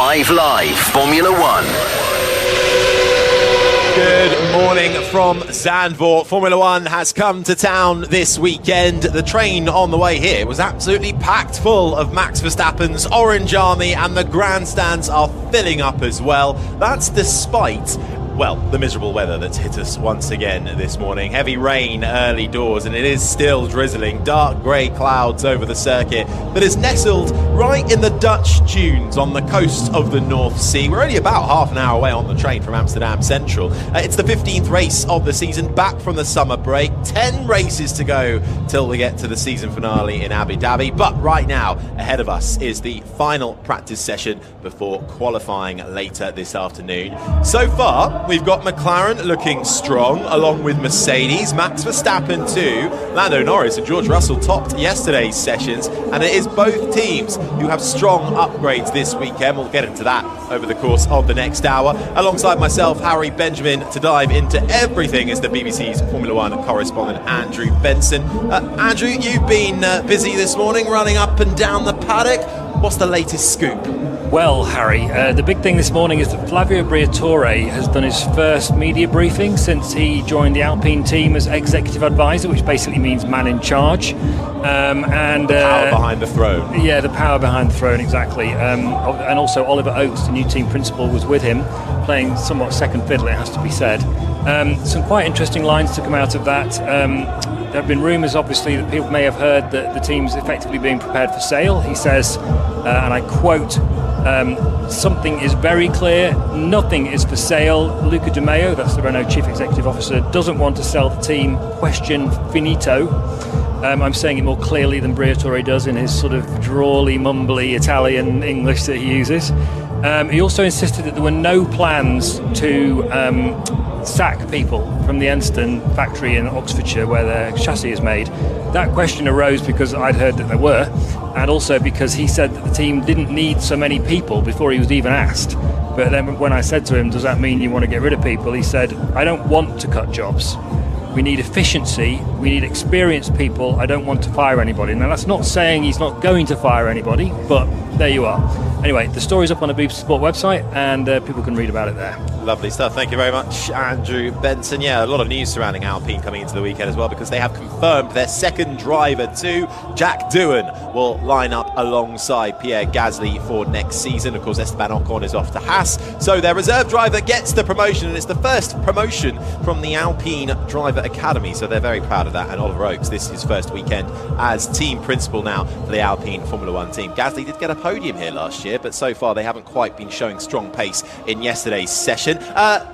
5 Live Formula One. Good morning from Zandvoort. Formula One has come to town this weekend. The train on the way here was absolutely packed full of Max Verstappen's Orange Army, and the grandstands are filling up as well. That's despite, well, the miserable weather that's hit us once again this morning. Heavy rain early doors, and it is still drizzling. Dark grey clouds over the circuit that is nestled right in the Dutch dunes on the coast of the North Sea. We're only about half an hour away on the train from Amsterdam Central. It's the 15th race of the season, back from the summer break. 10 races to go till we get to the season finale in Abu Dhabi. But right now, ahead of us is the final practice session before qualifying later this afternoon. So far, we've got McLaren looking strong, along with Mercedes, Max Verstappen too. Lando Norris and George Russell topped yesterday's sessions, and it is both teams who have strong upgrades this weekend. We'll get into that over the course of the next hour. Alongside myself, Harry Benjamin, to dive into everything is the BBC's Formula One correspondent Andrew Benson. Andrew, you've been busy this morning, running up and down the paddock. What's the latest scoop? Well, Harry, the big thing this morning is that Flavio Briatore has done his first media briefing since he joined the Alpine team as executive advisor, which basically means man in charge. The power behind the throne. Yeah, the power behind the throne, exactly. And also Oliver Oates, the new team principal, was with him, playing somewhat second fiddle, it has to be said. Some quite interesting lines to come out of that. There have been rumours, obviously, that people may have heard that the team's effectively being prepared for sale. He says, and I quote, something is very clear, nothing is for sale. Luca Di Maio, that's the Renault chief executive officer, doesn't want to sell the team. Question finito. I'm saying it more clearly than Briatore does in his sort of drawly, mumbly Italian English that he uses. He also insisted that there were no plans to sack people from the Enston factory in Oxfordshire where their chassis is made. That question arose because I'd heard that there were, and also because he said that the team didn't need so many people before he was even asked. But then when I said to him, does that mean you want to get rid of people? He said, I don't want to cut jobs. We need efficiency, we need experienced people, I don't want to fire anybody. Now that's not saying he's not going to fire anybody, but there you are. Anyway, the story's up on the BBC Sport website, and people can read about it there. Lovely stuff. Thank you very much, Andrew Benson. Yeah, a lot of news surrounding Alpine coming into the weekend as well, because they have confirmed their second driver too. Jack Doohan will line up alongside Pierre Gasly for next season. Of course, Esteban Ocon is off to Haas, so their reserve driver gets the promotion, and it's the first promotion from the Alpine Driver Academy, so they're very proud of that. And Oliver Oates, this is his first weekend as team principal now for the Alpine Formula One team. Gasly did get a podium here last year, but so far they haven't quite been showing strong pace in yesterday's session.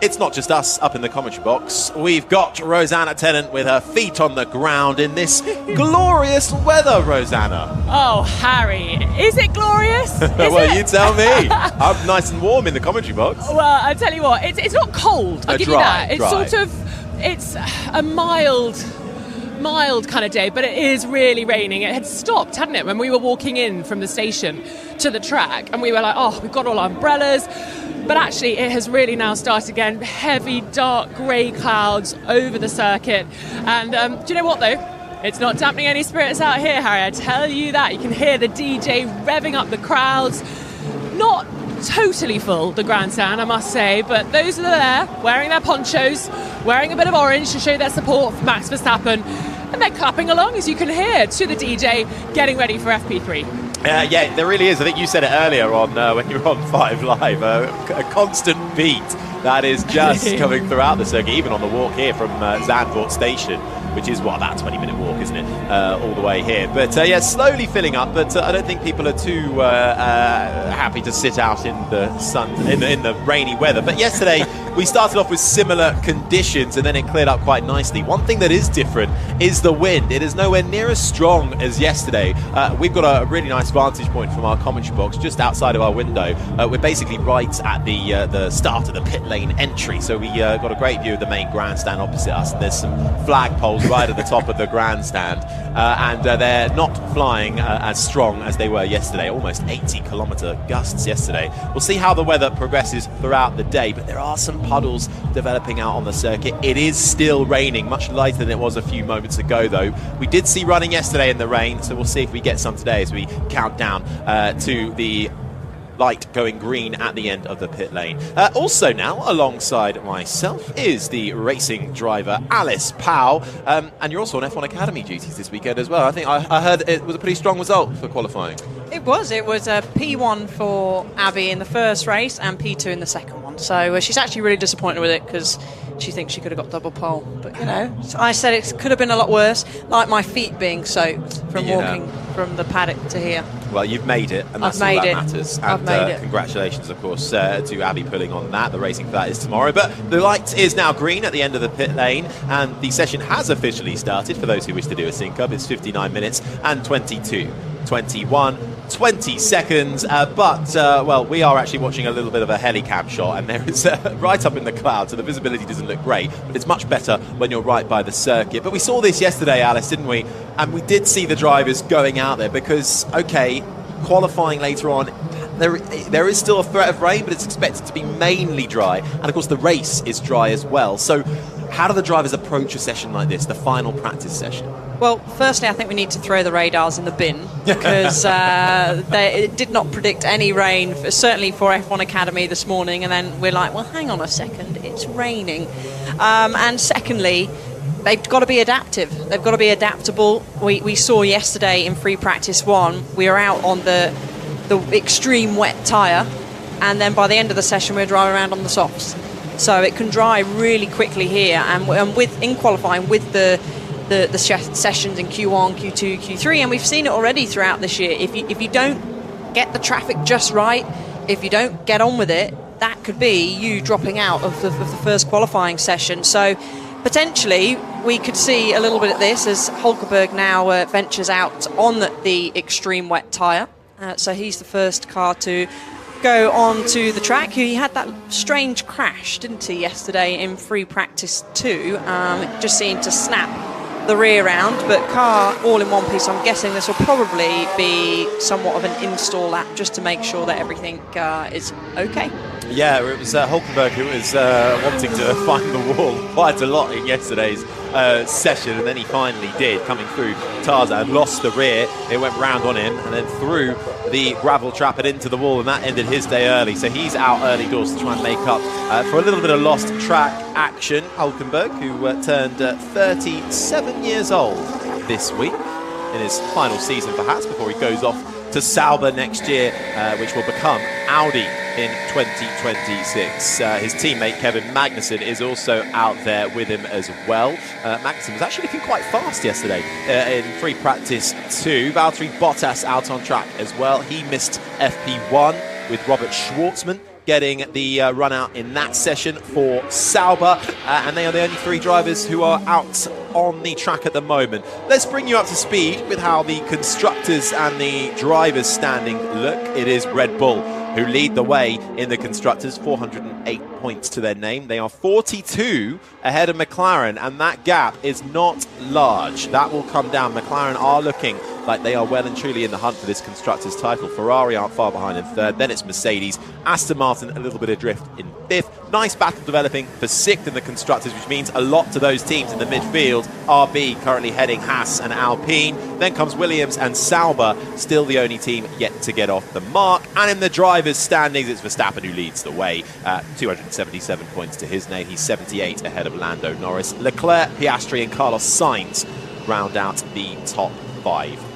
It's not just us up in the commentary box. We've got Rosanna Tennant with her feet on the ground in this glorious weather, Rosanna. Oh, Harry, is it glorious? Well, you tell me. I'm nice and warm in the commentary box. Well, I'll tell you what, it's not cold, I'll give you that. It's dry. sort of, it's a mild kind of day, but it is really raining. It had stopped, hadn't it, when we were walking in from the station to the track, and we were like, oh, we've got all our umbrellas. But actually, it has really now started again. Heavy, dark, grey clouds over the circuit. And do you know what, though? It's not dampening any spirits out here, Harry. I tell you that. You can hear the DJ revving up the crowds. Not totally full, the grandstand, I must say, but those that are there, wearing their ponchos, wearing a bit of orange to show their support for Max Verstappen, and they're clapping along, as you can hear, to the DJ, getting ready for FP3. Yeah, there really is. I think you said it earlier on when you were on 5 Live, a constant beat that is just coming throughout the circuit, even on the walk here from Zandvoort Station, which is, about a 20-minute walk, isn't it, all the way here. But, slowly filling up, but I don't think people are too happy to sit out in the sun, in the rainy weather. But yesterday, we started off with similar conditions, and then it cleared up quite nicely. One thing that is different is the wind. It is nowhere near as strong as yesterday. We've got a really nice vantage point from our commentary box just outside of our window. We're basically right at the start of the pit lane entry, so we got a great view of the main grandstand opposite us. There's some flagpoles right at the top of the grandstand, and they're not flying as strong as they were yesterday. Almost 80-kilometre gusts yesterday. We'll see how the weather progresses throughout the day, but there are some puddles developing out on the circuit. It is still raining, much lighter than it was a few moments ago, though. We did see running yesterday in the rain, so we'll see if we get some today as we count down to the light going green at the end of the pit lane. Also now, alongside myself, is the racing driver Alice Powell. And you're also on F1 Academy duties this weekend as well. I think I heard it was a pretty strong result for qualifying. It was a P1 for Abby in the first race and P2 in the second one. So she's actually really disappointed with it because she thinks she could have got double pole. But, so I said it could have been a lot worse, like my feet being soaked from walking from the paddock to here. Well, you've made it, and that's all that matters. And I've made it. Congratulations, of course, to Abby pulling on that. The racing for that is tomorrow. But the light is now green at the end of the pit lane, and the session has officially started. For those who wish to do a sync-up, it's 59 minutes and 20 seconds. But we are actually watching a little bit of a helicam shot, and there is right up in the clouds, so the visibility doesn't look great, but it's much better when you're right by the circuit. But we saw this yesterday, Alice, didn't we? And we did see the drivers going out there because, okay, qualifying later on, there is still a threat of rain, but it's expected to be mainly dry. And of course, the race is dry as well. So how do the drivers approach a session like this, the final practice session? Well, firstly, I think we need to throw the radars in the bin because it did not predict any rain, certainly for F1 Academy this morning. And then we're like, well, hang on a second, it's raining. And secondly, they've got to be adaptive. They've got to be adaptable. We saw yesterday in free practice 1, we were out on the extreme wet tyre, and then by the end of the session, we were driving around on the softs. So it can dry really quickly here, and in qualifying with the sessions in Q1, Q2, Q3, and we've seen it already throughout this year. If you don't get the traffic just right, if you don't get on with it, that could be you dropping out of the first qualifying session. So potentially we could see a little bit of this as Hulkenberg now ventures out on the extreme wet tyre. So he's the first car to go onto the track. He had that strange crash, didn't he, yesterday in free practice 2. Just seemed to snap the rear round, but car all in one piece. I'm guessing this will probably be somewhat of an install lap just to make sure that everything is okay. Yeah, it was Hulkenberg who was wanting to find the wall quite a lot in yesterday's session, and then he finally did, coming through Tarzan, lost the rear, it went round on him, and then through the gravel trap and into the wall, and that ended his day early. So he's out early doors to try and make up for a little bit of lost track action. Hulkenberg, who turned 37 years old this week in his final season for Haas before he goes off to Sauber next year, which will become Audi in 2026. His teammate Kevin Magnussen is also out there with him as well. Magnussen was actually looking quite fast yesterday in free practice 2. Valtteri Bottas out on track as well. He missed FP1 with Robert Schwartzman getting the run out in that session for Sauber, and they are the only 3 drivers who are out on the track at the moment. Let's bring you up to speed with how the constructors and the drivers standing look. It is Red Bull who lead the way in the constructors, 408 points to their name. They are 42 ahead of McLaren, and that gap is not large. That will come down. McLaren are looking like they are well and truly in the hunt for this constructors title. Ferrari aren't far behind in 3rd, then it's Mercedes. Aston Martin a little bit adrift in 5th. Nice battle developing for 6th in the constructors, which means a lot to those teams in the midfield. RB currently heading Haas and Alpine. Then comes Williams and Sauber, still the only team yet to get off the mark. And in the drivers' standings, it's Verstappen who leads the way. 277 points to his name. He's 78 ahead of Lando Norris. Leclerc, Piastri and Carlos Sainz round out the top 5.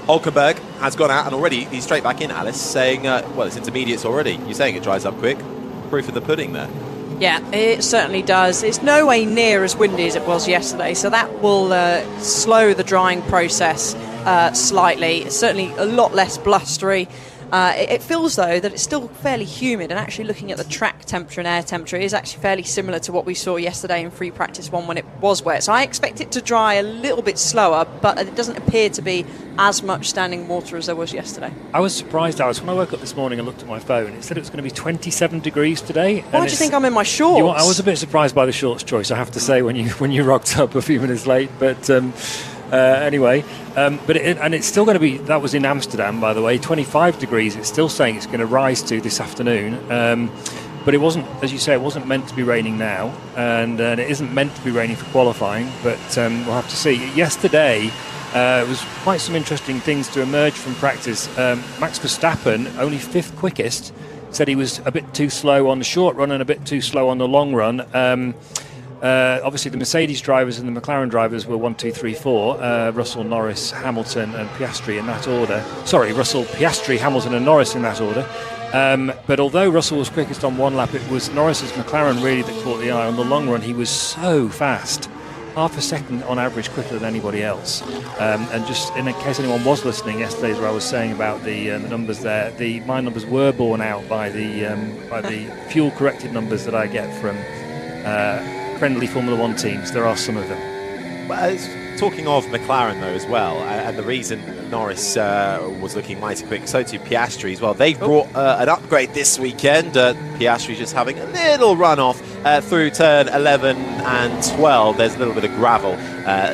Hulkenberg has gone out, and already he's straight back in, Alice, saying, well, it's intermediates already. You're saying it dries up quick. Proof in the pudding there. Yeah, it certainly does. It's no way near as windy as it was yesterday, so that will slow the drying process slightly. It's certainly a lot less blustery. It feels, though, that it's still fairly humid, and actually looking at the track temperature and air temperature is actually fairly similar to what we saw yesterday in free practice 1 when it was wet. So I expect it to dry a little bit slower, but it doesn't appear to be as much standing water as there was yesterday. I was surprised, Alice, when I woke up this morning and looked at my phone, it said it was going to be 27 degrees today. Why do you think I'm in my shorts? I was a bit surprised by the shorts choice, I have to say, when you rocked up a few minutes late, but anyway, it's still going to be, that was in Amsterdam, by the way, 25 degrees. It's still saying it's going to rise to this afternoon. But it wasn't, as you say, it wasn't meant to be raining now, and it isn't meant to be raining for qualifying, but we'll have to see. Yesterday, It was quite some interesting things to emerge from practice. Max Verstappen, only 5th quickest, said he was a bit too slow on the short run and a bit too slow on the long run. Obviously, the Mercedes drivers and the McLaren drivers were 1, 2, 3, 4. Russell, Norris, Hamilton, and Piastri in that order. Sorry, Russell, Piastri, Hamilton, and Norris in that order. But although Russell was quickest on one lap, it was Norris's McLaren really that caught the eye. On the long run, he was so fast. Half a second on average quicker than anybody else. And just in case anyone was listening yesterday, where I was saying about the numbers there, my numbers were borne out by the fuel corrected numbers that I get from friendly Formula One teams. There are some of them. Well, talking of McLaren though as well, and the reason Norris was looking mighty quick, so too Piastri as well. They've brought an upgrade this weekend. Piastri just having a little run off through turn 11 and 12. There's a little bit of gravel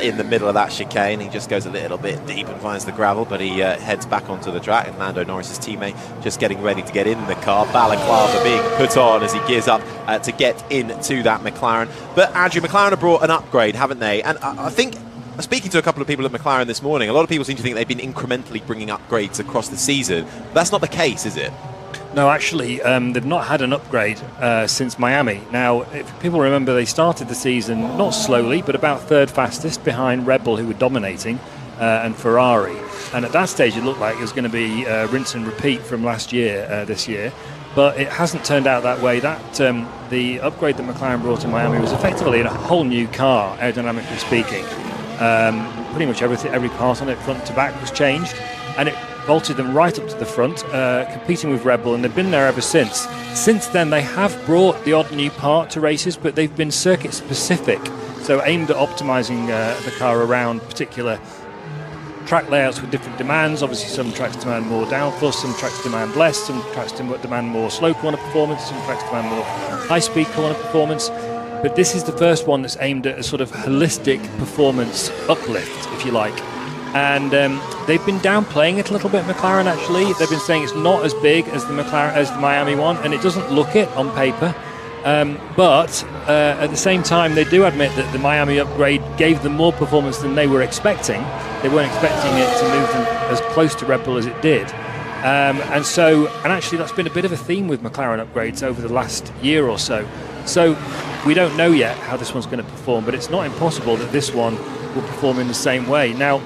in the middle of that chicane. He just goes a little bit deep and finds the gravel, but he heads back onto the track. And Lando Norris's teammate just getting ready to get in the car. Balaclava being put on as he gears up to get into that McLaren. But Andrew, McLaren have brought an upgrade, haven't they? And I think, speaking to a couple of people at McLaren this morning, a lot of people seem to think they've been incrementally bringing upgrades across the season. That's not the case, is it? No, actually, they've not had an upgrade since Miami. Now, if people remember, they started the season not slowly, but about 3rd fastest behind Red Bull, who were dominating, and Ferrari. And at that stage, it looked like it was going to be rinse and repeat from last year, this year. But it hasn't turned out that way. The upgrade that McLaren brought in Miami was effectively in a whole new car, aerodynamically speaking. Pretty much every part on it, front to back, was changed, and it vaulted them right up to the front, competing with Red Bull, and they've been there ever since. Since then, they have brought the odd new part to races, but they've been circuit specific, so aimed at optimising the car around particular track layouts with different demands. Obviously, some tracks demand more downforce, some tracks demand less, some tracks demand more slow corner performance, some tracks demand more high-speed corner performance. But this is the first one that's aimed at a sort of holistic performance uplift, if you like. And they've been downplaying it a little bit, McLaren, actually. They've been saying it's not as big as the Miami one, and it doesn't look it on paper. But at the same time, they do admit that the Miami upgrade gave them more performance than they were expecting. They weren't expecting it to move them as close to Red Bull as it did. And actually, that's been a bit of a theme with McLaren upgrades over the last year or so. So we don't know yet how this one's going to perform, but it's not impossible that this one will perform in the same way. Now,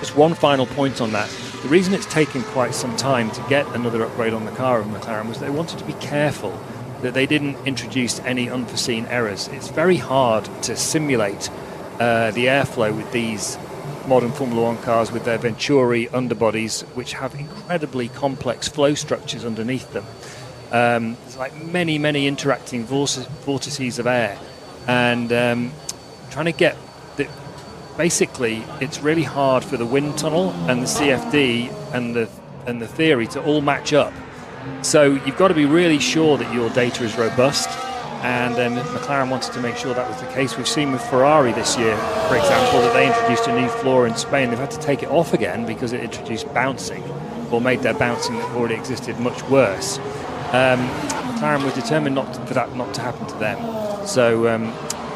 just one final point on that. The reason it's taken quite some time to get another upgrade on the car of McLaren was they wanted to be careful that they didn't introduce any unforeseen errors. It's very hard to simulate the airflow with these modern Formula One cars with their Venturi underbodies, which have incredibly complex flow structures underneath them. It's like many interacting vortices of air, and trying to get basically it's really hard for the wind tunnel and the CFD and the theory to all match up. So you've got to be really sure that your data is robust, and McLaren wanted to make sure that was the case. We've seen with Ferrari this year, for example, that they introduced a new floor in Spain. They've had to take it off again because it introduced bouncing, or made their bouncing that already existed much worse. McLaren was determined for that not to happen to them. So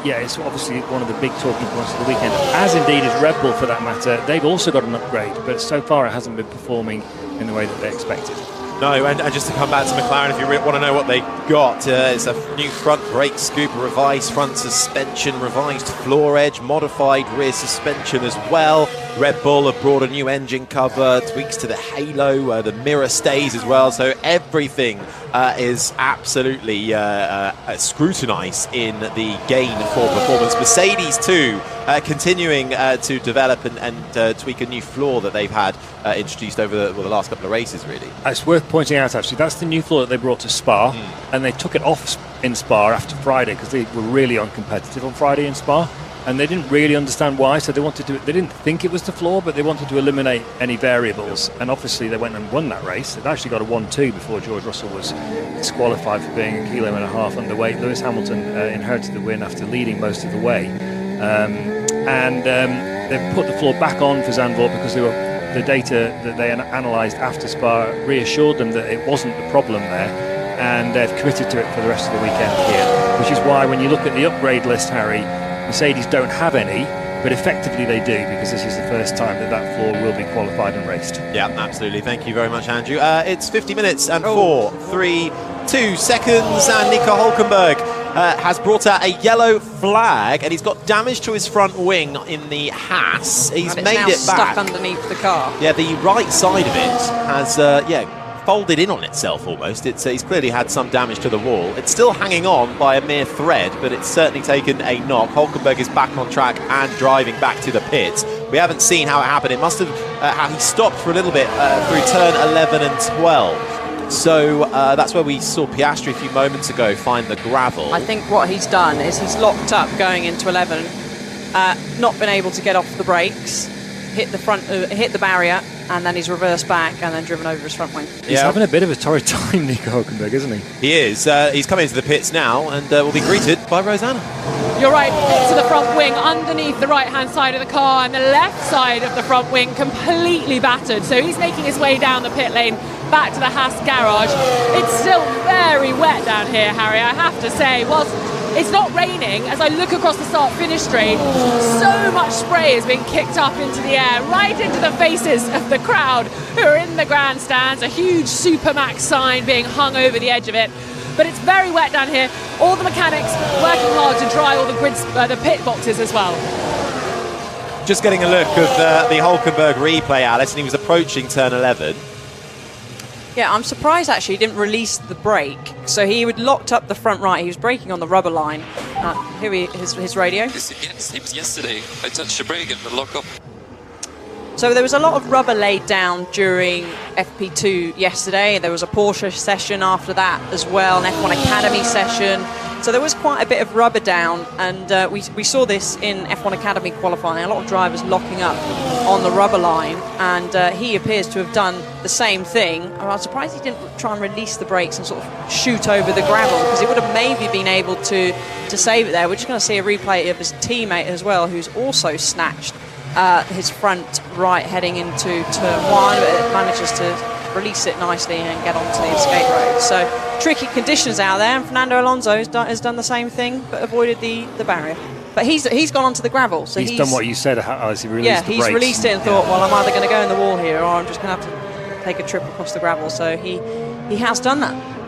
it's obviously one of the big talking points of the weekend, as indeed is Red Bull for that matter. They've also got an upgrade, but so far it hasn't been performing in the way that they expected. No, and just to come back to McLaren, if you want to know what they got, it's a new front brake scoop, revised front suspension, revised floor edge, modified rear suspension as well. Red Bull have brought a new engine cover, tweaks to the halo, the mirror stays as well, so everything is absolutely scrutinised in the gain for performance. Mercedes too, continuing to develop and tweak a new floor that they've had introduced over the last couple of races, really. It's worth pointing out, actually, that's the new floor that they brought to Spa, and they took it off in Spa after Friday because they were really uncompetitive on Friday in Spa, and they didn't really understand why, so they didn't think it was the floor, but they wanted to eliminate any variables, and obviously they went and won that race. They actually got a 1-2 before George Russell was disqualified for being 1.5 kilos underweight. Lewis Hamilton inherited the win after leading most of the way, and they've put the floor back on for Zandvoort because the data that they analysed after Spa reassured them that it wasn't the problem there, and they've committed to it for the rest of the weekend here, which is why when you look at the upgrade list, Harry, Mercedes don't have any, but effectively they do, because this is the first time that floor will be qualified and raced. Yeah, absolutely. Thank you very much, Andrew. It's 50 minutes and 4, 3, 2 seconds, and Nico Hulkenberg has brought out a yellow flag, and he's got damage to his front wing in the Haas. He's and made now it stuck back underneath the car. Yeah, the right side of it has folded in on itself almost. He's clearly had some damage to the wall. It's still hanging on by a mere thread, but it's certainly taken a knock. Hulkenberg is back on track and driving back to the pits. We haven't seen how it happened. It must have how he stopped for a little bit through turn 11 and 12. So that's where we saw Piastri a few moments ago find the gravel. I think what he's done is he's locked up going into 11, not been able to get off the brakes, hit the barrier, and then he's reversed back and then driven over his front wing. He's having a bit of a torrid time, Nico Hulkenberg, isn't he? He is. He's coming into the pits now and will be greeted by Rosanna. You're right, to the front wing, underneath the right-hand side of the car, and the left side of the front wing completely battered. So he's making his way down the pit lane back to the Haas garage. It's still very wet down here, Harry, I have to say. Whilst it's not raining, as I look across the start-finish straight, so much spray is being kicked up into the air, right into the faces of the crowd who are in the grandstands, a huge Supermax sign being hung over the edge of it. But it's very wet down here. All the mechanics working hard to dry all the pit boxes as well. Just getting a look of the Hulkenberg replay, Alice, and he was approaching turn 11. Yeah, I'm surprised actually he didn't release the brake. So he would locked up the front right. He was braking on the rubber line. Here his radio. Yes, it was yesterday. I touched the brake and the lock up. So there was a lot of rubber laid down during FP2 yesterday. There was a Porsche session after that as well, an F1 Academy session. So there was quite a bit of rubber down, and we saw this in F1 Academy qualifying. A lot of drivers locking up on the rubber line, and he appears to have done the same thing. I'm surprised he didn't try and release the brakes and sort of shoot over the gravel, because he would have maybe been able to save it there. We're just going to see a replay of his teammate as well, who's also snatched his front right heading into turn 1, but it manages to release it nicely and get onto the escape road. So tricky conditions out there, and Fernando Alonso has done the same thing but avoided the barrier. But he's gone onto the gravel. So he's done what you said, Alice. He released the brakes. He's released it and thought, well, I'm either going to go in the wall here or I'm just going to have to take a trip across the gravel. So he has done that.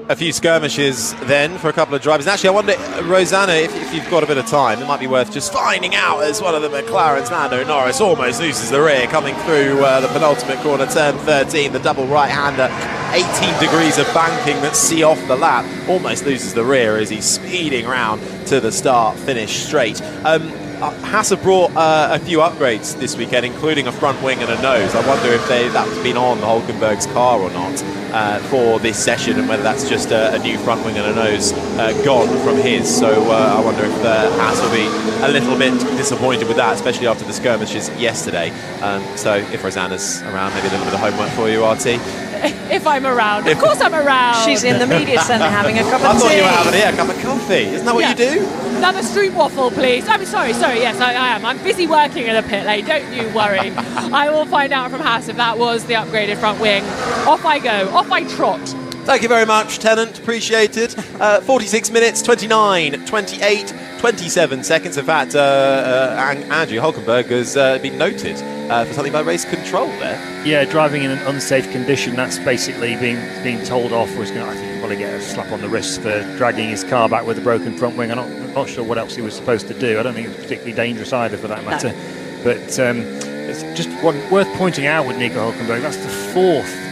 A few skirmishes then for a couple of drivers. And actually, I wonder, Rosanna, if you've got a bit of time, it might be worth just finding out as one of the McLarens, Lando Norris, almost loses the rear coming through the penultimate corner, turn 13, the double right-hander, 18 degrees of banking that see off the lap, almost loses the rear as he's speeding round to the start-finish straight. Haas have brought a few upgrades this weekend, including a front wing and a nose. I wonder if that's been on Hulkenberg's car or not for this session, and whether that's just a new front wing and a nose gone from his. So I wonder if Haas will be a little bit disappointed with that, especially after the skirmishes yesterday. So if Rosanna's around, maybe a little bit of homework for you, RT. If I'm around. Of course I'm around. She's in the media centre having a cup of tea. I thought you were having a cup of coffee. Isn't that what you do? Another street waffle, please. I'm sorry, yes, I am. I'm busy working in the pit lane, don't you worry. I will find out from Haas if that was the upgraded front wing. Off I go, off I trot. Thank you very much, Tennant. Appreciated. 46 minutes, 29, 28, 27 seconds. In fact, Andrew Hulkenberg has been noted for something by race control there. Yeah, driving in an unsafe condition. That's basically being told off. I think he'll probably get a slap on the wrist for dragging his car back with a broken front wing. I'm not sure what else he was supposed to do. I don't think it was particularly dangerous either, for that matter. No. But it's just one worth pointing out with Nico Hulkenberg. That's the fourth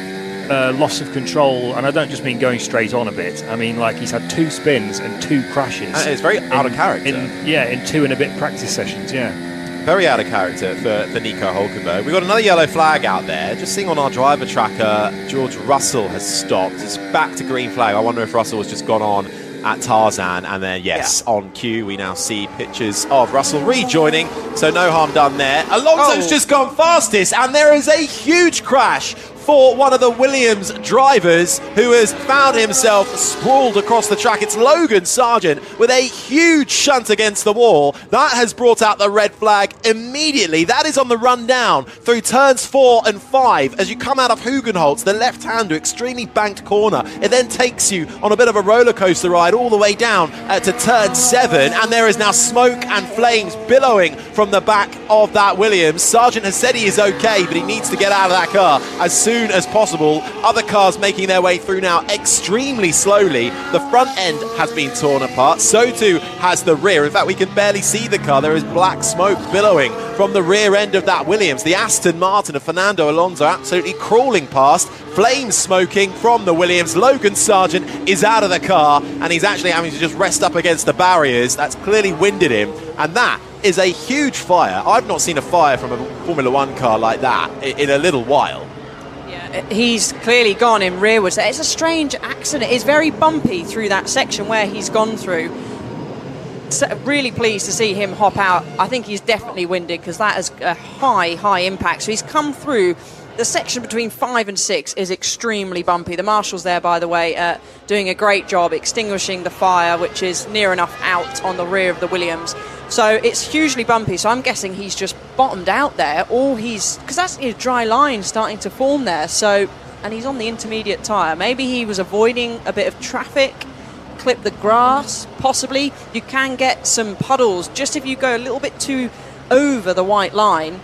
loss of control, and I don't just mean going straight on a bit. I mean, like, he's had 2 spins and 2 crashes. It's very out of character. In 2 and a bit practice sessions, Very out of character for Nico Hulkenberg. We've got another yellow flag out there. Just seeing on our driver tracker, George Russell has stopped. It's back to green flag. I wonder if Russell has just gone on at Tarzan, and then on cue we now see pictures of Russell rejoining, so no harm done there. Alonso's just gone fastest, and there is a huge crash for one of the Williams drivers who has found himself sprawled across the track. It's Logan Sargent with a huge shunt against the wall. That has brought out the red flag immediately. That is on the run down through turns 4 and 5. As you come out of Hugenholtz, the left-hand to extremely banked corner, it then takes you on a bit of a roller coaster ride all the way down to turn 7, and there is now smoke and flames billowing from the back of that Williams. Sargent has said he is okay, but he needs to get out of that car as soon as possible. Other cars making their way through now extremely slowly. The front end has been torn apart, so too has the rear. In fact, we can barely see the car. There is black smoke billowing from the rear end of that Williams. The Aston Martin of Fernando Alonso absolutely crawling past, flames smoking from the Williams. Logan Sargent is out of the car, and he's actually having to just rest up against the barriers. That's clearly winded him, and that is a huge fire. I've not seen a fire from a Formula One car like that in a little while. Yeah, he's clearly gone in rearwards. It's a strange accident. It's very bumpy through that section where he's gone through. So really pleased to see him hop out. I think he's definitely winded because that is a high impact. So he's come through. The section between 5 and 6 is extremely bumpy. The marshals there, by the way, doing a great job extinguishing the fire, which is near enough out on the rear of the Williams. So it's hugely bumpy. So I'm guessing he's just bottomed out there, or because that's a dry line starting to form there. So, and he's on the intermediate tyre. Maybe he was avoiding a bit of traffic, clip the grass, possibly. You can get some puddles just if you go a little bit too over the white line.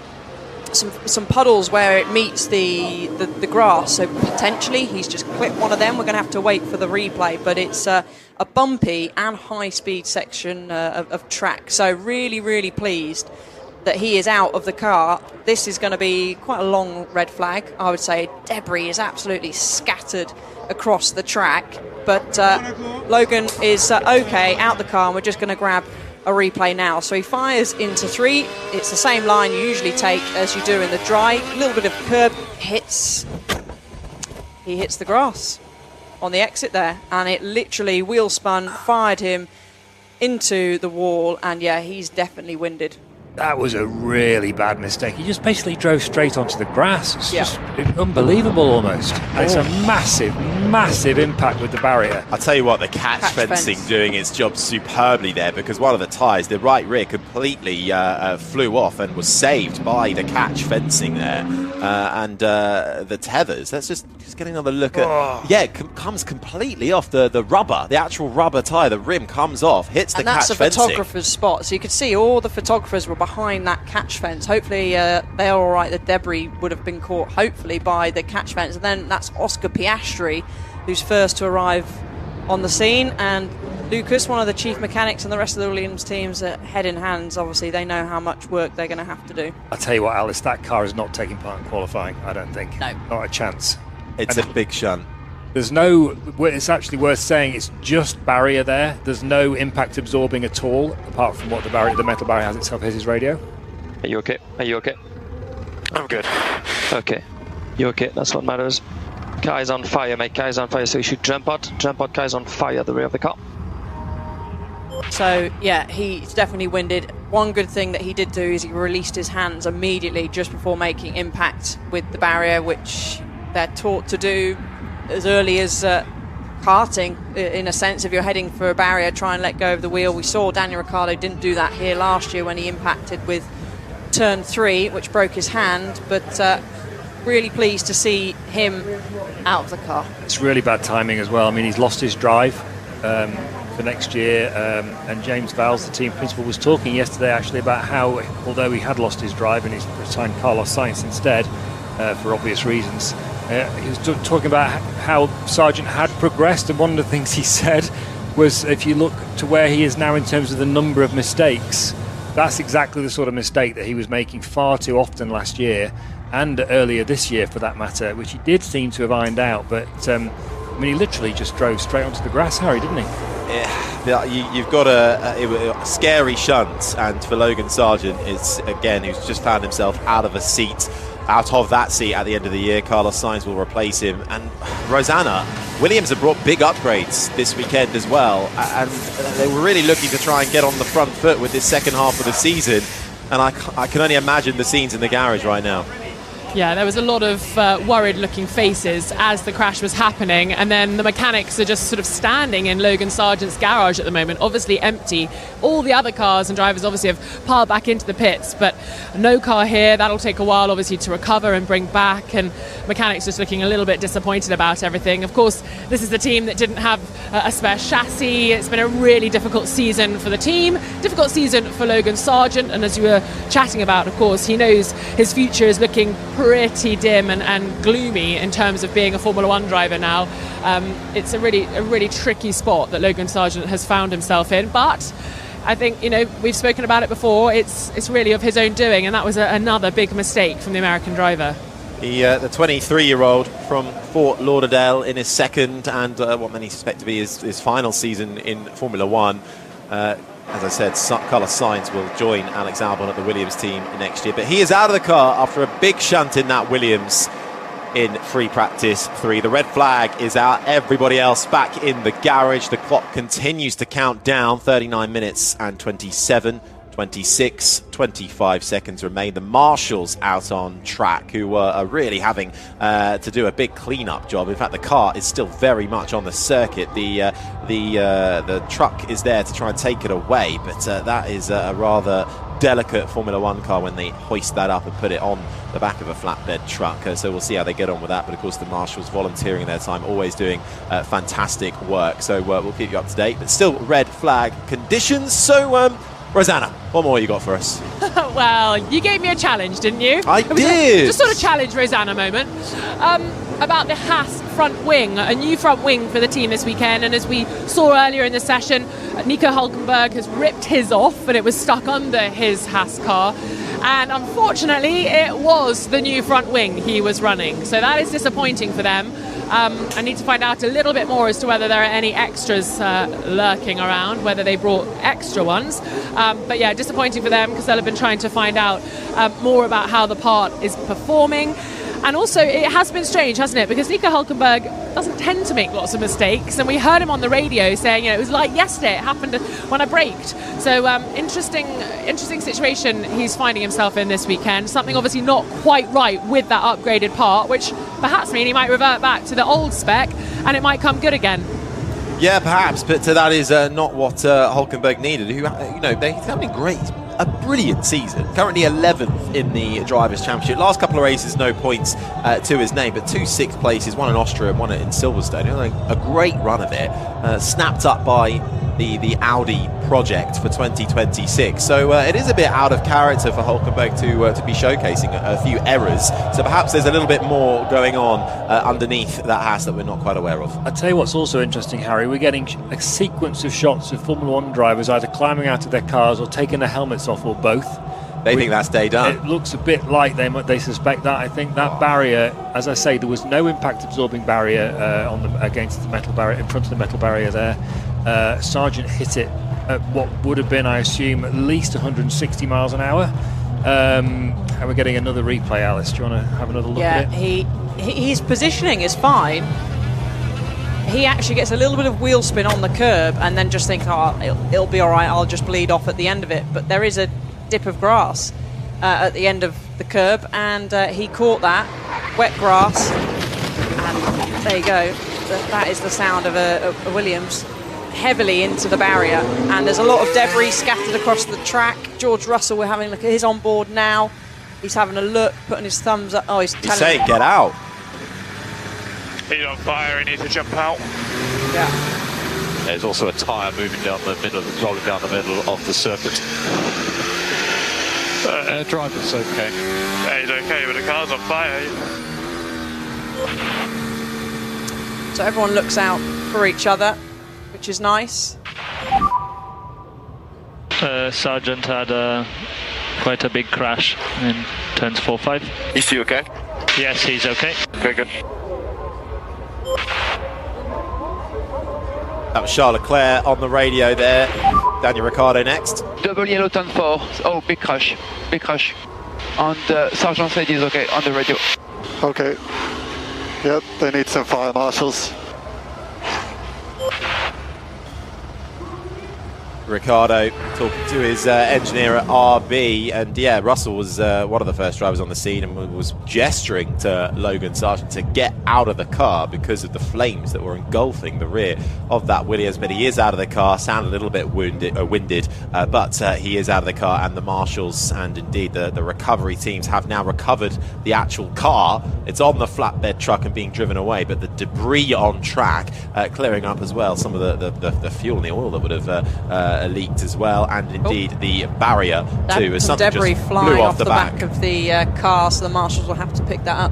Some puddles where it meets the grass, so potentially he's just clipped one of them. We're going to have to wait for the replay, but it's a bumpy and high-speed section of track, so really pleased that he is out of the car. This is going to be quite a long red flag, I would say. Debris is absolutely scattered across the track, but Logan is okay, out the car, and we're just going to grab a replay now. So he fires into 3. It's the same line you usually take as you do in the dry. A little bit of curb hits. He hits the grass on the exit there, and it literally wheel spun, fired him into the wall, and yeah, he's definitely winded. That was a really bad mistake. He just basically drove straight onto the grass. It's just unbelievable almost. And it's a massive impact with the barrier. I'll tell you what, the catch fencing doing its job superbly there, because one of the tyres, the right rear, completely flew off and was saved by the catch fencing there. And the tethers, let's just get another look at... Yeah, it comes completely off the rubber, the actual rubber tyre. The rim comes off, hits the catch fencing. And that's a photographer's spot. So you could see all the photographers were behind that catch fence. Hopefully they're all right. The debris would have been caught, hopefully, by the catch fence. And then that's Oscar Piastri, who's first to arrive on the scene. And Lucas, one of the chief mechanics, and the rest of the Williams teams are head in hands. Obviously, they know how much work they're going to have to do. I'll tell you what, Alice, that car is not taking part in qualifying, I don't think. No. Not a chance. It's a big shunt. There's no, it's actually worth saying, it's just barrier there. There's no impact absorbing at all, apart from what the metal barrier has itself. Here's his radio. Are you okay? Are you okay? I'm good. Okay. You okay? That's what matters. Car is on fire, mate. Car is on fire, so you should jump out. Jump out, car is on fire at the rear of the car. So, yeah, he's definitely winded. One good thing that he did do is he released his hands immediately just before making impact with the barrier, which they're taught to do as early as karting, in a sense. If you're heading for a barrier, try and let go of the wheel. We saw Daniel Ricciardo didn't do that here last year when he impacted with turn 3, which broke his hand, but really pleased to see him out of the car. It's really bad timing as well. I mean, he's lost his drive for next year, and James Vowles, the team principal, was talking yesterday actually about how, although he had lost his drive and he's signed Carlos Sainz instead for obvious reasons, he was talking about how Sargent had progressed, and one of the things he said was, if you look to where he is now in terms of the number of mistakes, that's exactly the sort of mistake that he was making far too often last year, and earlier this year for that matter, which he did seem to have ironed out. But I mean, he literally just drove straight onto the grass, Harry, didn't he? Yeah, you've got a scary shunt, and for Logan Sargent, it's again, who's just found himself out of that seat at the end of the year. Carlos Sainz will replace him, and Rosanna, Williams have brought big upgrades this weekend as well, and they were really looking to try and get on the front foot with this second half of the season, and I can only imagine the scenes in the garage right now. Yeah, there was a lot of worried-looking faces as the crash was happening, and then the mechanics are just sort of standing in Logan Sargent's garage at the moment, obviously empty. All the other cars and drivers obviously have piled back into the pits, but no car here. That'll take a while, obviously, to recover and bring back, and mechanics just looking a little bit disappointed about everything. Of course, this is the team that didn't have a spare chassis. It's been a really difficult season for the team, difficult season for Logan Sargent, and as you were chatting about, of course, he knows his future is looking pretty dim and gloomy in terms of being a Formula One driver now. It's a really tricky spot that Logan Sargent has found himself in, but I think, we've spoken about it before, it's really of his own doing, and that was another big mistake from the American driver. The 23-year-old from Fort Lauderdale in his second and what many suspect to be his final season in Formula One. As I said, Carlos Sainz will join Alex Albon at the Williams team next year. But he is out of the car after a big shunt in that Williams in free practice 3. The red flag is out. Everybody else back in the garage. The clock continues to count down. 39 minutes and 27, 26, 25 seconds remain. The marshals out on track, who are really having to do a big clean-up job. In fact, the car is still very much on the circuit. The truck is there to try and take it away, but that is a rather delicate Formula One car when they hoist that up and put it on the back of a flatbed truck. So we'll see how they get on with that. But of course, the marshals volunteering their time, always doing fantastic work. So we'll keep you up to date. But still, red flag conditions. So Rosanna, what more you got for us? Well, you gave me a challenge, didn't you? I did. Just sort of challenge Rosanna moment. About the Haas front wing, a new front wing for the team this weekend. And as we saw earlier in the session, Nico Hülkenberg has ripped his off, and it was stuck under his Haas car. And unfortunately, it was the new front wing he was running. So that is disappointing for them. I need to find out a little bit more as to whether there are any extras lurking around, whether they brought extra ones. But yeah, disappointing for them, because they'll have been trying to find out more about how the part is performing. And also, it has been strange, hasn't it? Because Nico Hülkenberg doesn't tend to make lots of mistakes. And we heard him on the radio saying, it was like yesterday, it happened when I braked. So interesting situation he's finding himself in this weekend. Something obviously not quite right with that upgraded part, which perhaps mean he might revert back to the old spec and it might come good again. Yeah, perhaps, but that is not what Hülkenberg needed. He's having a brilliant season. Currently 11th in the Drivers' Championship. Last couple of races, no points to his name, but 2 sixth places, one in Austria and one in Silverstone. A great run of it, snapped up by the Audi project for 2026. So it is a bit out of character for Hülkenberg to be showcasing a few errors. So perhaps there's a little bit more going on underneath that Haas that we're not quite aware of. I'll tell you what's also interesting, Harry. We're getting a sequence of shots of Formula One drivers either climbing out of their cars or taking their helmets off, or both. They think that's day done. It looks a bit like they suspect that. I think that barrier, as I say, there was no impact absorbing barrier against the metal barrier, in front of the metal barrier there. Sargent hit it at what would have been, I assume, at least 160 miles an hour. And we're getting another replay, Alice. Do you want to have another look at it? Yeah, his positioning is fine. He actually gets a little bit of wheel spin on the curb and then just thinks, it'll be all right, I'll just bleed off at the end of it. But there is a dip of grass at the end of the curb, and he caught that wet grass, and there you go. That is the sound of a Williams heavily into the barrier, and there's a lot of debris scattered across the track. George Russell, we're having a look at his onboard now. He's having a look, putting his thumbs up. He's saying get out. He's on fire, he needs to jump out. Yeah. There's also a tyre moving down the middle, rolling down the middle of the circuit. Driver's okay. Yeah, he's okay, but the car's on fire. So everyone looks out for each other, which is nice. Sargent had quite a big crash in turns 4-5. Is he okay? Yes, he's okay. Okay, good. That was Charles Leclerc on the radio there. Daniel Ricciardo next. Double yellow turn 4. Oh, big crash. Big crash. And Sargent said he's okay on the radio. Okay. Yep, they need some fire marshals. Ricciardo talking to his engineer at RB, and yeah, Russell was one of the first drivers on the scene and was gesturing to Logan Sargeant to get out of the car because of the flames that were engulfing the rear of that Williams. But he is out of the car, sounded a little bit winded, but he is out of the car, and the marshals and indeed the recovery teams have now recovered the actual car. It's on the flatbed truck and being driven away, but the debris on track clearing up as well. Some of the fuel and the oil that would have leaked as well, and indeed the barrier too, as something debris just flying blew off the back of the car, so the marshals will have to pick that up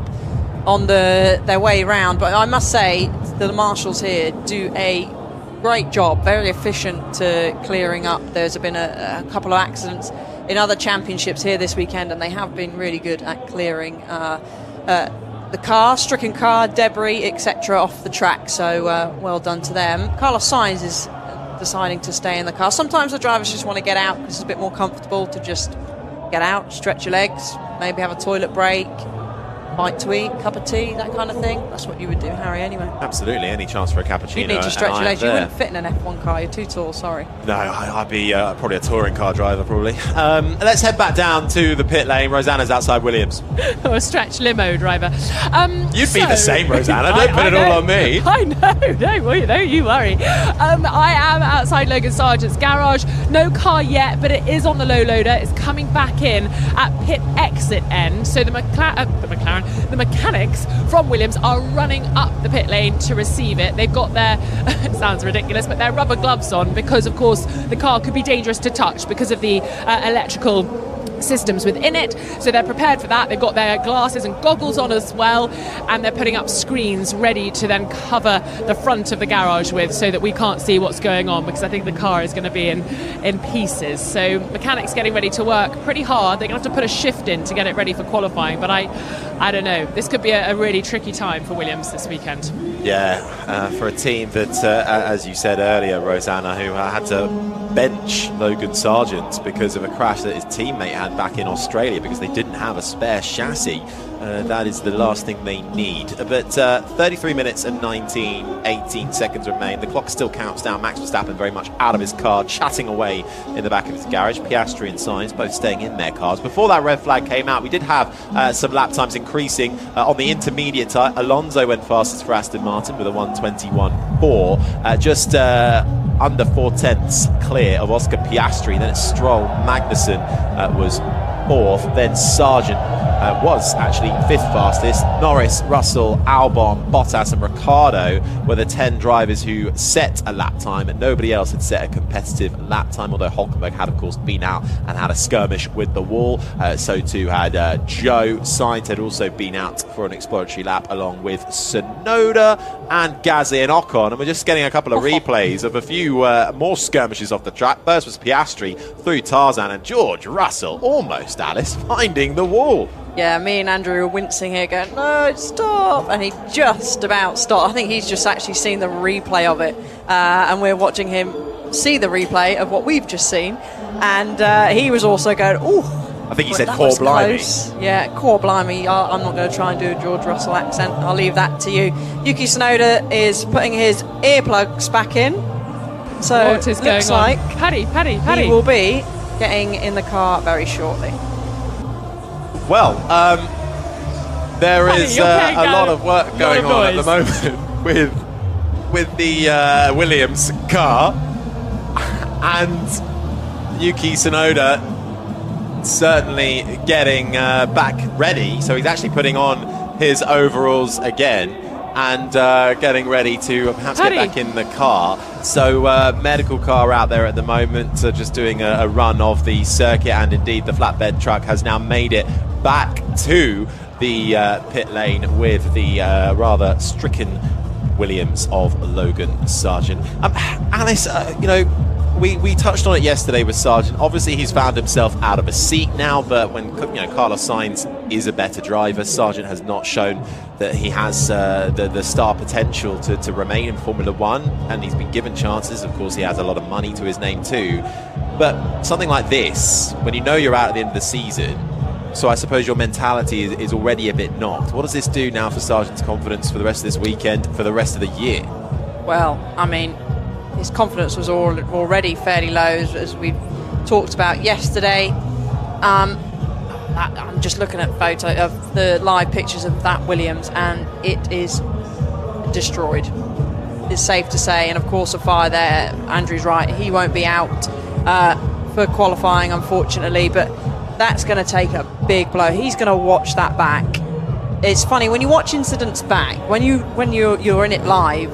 on their way round. But I must say, the marshals here do a great job, very efficient to clearing up. There's been a couple of accidents in other championships here this weekend, and they have been really good at clearing the car, stricken car, debris, etc. off the track. So well done to them. Carlos Sainz is deciding to stay in the car. Sometimes the drivers just want to get out because it's a bit more comfortable to just get out, stretch your legs, maybe have a toilet break, bite to eat, cup of tea, that kind of thing. That's what you would do, Harry, anyway. Absolutely, any chance for a cappuccino. You need to stretch your legs. You wouldn't fit in an F1 car, you're too tall, sorry. No, I'd be probably a touring car driver, probably. Let's head back down to the pit lane. Rosanna's outside Williams. Or a stretch limo driver. You'd be the same, Rosanna. Don't put it all on me. I know. Don't you worry. I am outside Logan Sargeant's garage. No car yet, but it is on the low loader. It's coming back in at pit exit end. So the mechanics from Williams are running up the pit lane to receive it. They've got their, it sounds ridiculous, but their rubber gloves on because, of course, the car could be dangerous to touch because of the electrical systems within it, so they're prepared for that. They've got their glasses and goggles on as well, and they're putting up screens ready to then cover the front of the garage with, so that we can't see what's going on, because I think the car is going to be in pieces. So mechanics getting ready to work pretty hard. They're going to have to put a shift in to get it ready for qualifying, but I don't know, this could be a really tricky time for Williams this weekend. Yeah, for a team that, as you said earlier, Rosanna, who had to bench Logan Sargeant because of a crash that his teammate had back in Australia because they didn't have a spare chassis. That is the last thing they need. But 33 minutes and 18 seconds remain. The clock still counts down. Max Verstappen very much out of his car, chatting away in the back of his garage. Piastri and Sainz both staying in their cars. Before that red flag came out, we did have some lap times increasing. On the intermediate tire, Alonso went fastest for Aston Martin with a 1:21.4. Just under 4/10 clear of Oscar Piastri. Then it's Stroll. Magnussen was fourth. Then Sargeant was actually fifth fastest. Norris, Russell, Albon, Bottas and Ricciardo were the 10 drivers who set a lap time, and nobody else had set a competitive lap time, although Hülkenberg had of course been out and had a skirmish with the wall. So too had Joe. Sainz had also been out for an exploratory lap along with Tsunoda and Gasly and Ocon, and we're just getting a couple of replays of a few more skirmishes off the track. First was Piastri through Tarzan, and George Russell almost, Alice, finding the wall. Yeah, me and Andrew were wincing here going, no, stop, and he just about stopped. I think he's just actually seen the replay of it, and we're watching him see the replay of what we've just seen, and he was also going, oh, I think he said core blimey. Yeah, core blimey. I'm not going to try and do a George Russell accent. I'll leave that to you. Yuki Tsunoda is putting his earplugs back in. So what is it looks going on? like Paddy. He will be getting in the car very shortly. Well, there is a lot of work going on at the moment with the Williams car, and Yuki Tsunoda certainly getting back ready. So he's actually putting on his overalls again and getting ready to perhaps get back in the car. So medical car out there at the moment, just doing a run of the circuit, and indeed the flatbed truck has now made it back to the pit lane with the rather stricken Williams of Logan Sargeant. Alice, we touched on it yesterday with Sargeant. Obviously, he's found himself out of a seat now, but when Carlos Sainz is a better driver, Sargeant has not shown that he has the star potential to remain in Formula One, and he's been given chances. Of course, he has a lot of money to his name too. But something like this, when you know you're out at the end of the season, so I suppose your mentality is already a bit knocked. What does this do now for Sargeant's confidence for the rest of this weekend, for the rest of the year? Well, I mean, his confidence was already fairly low, as we talked about yesterday. I'm just looking at photo of the live pictures of that Williams, and it is destroyed. It's safe to say, and of course a fire there. Andrew's right, he won't be out for qualifying, unfortunately, but that's going to take a big blow. He's going to watch that back. It's funny when you watch incidents back, when you're in it live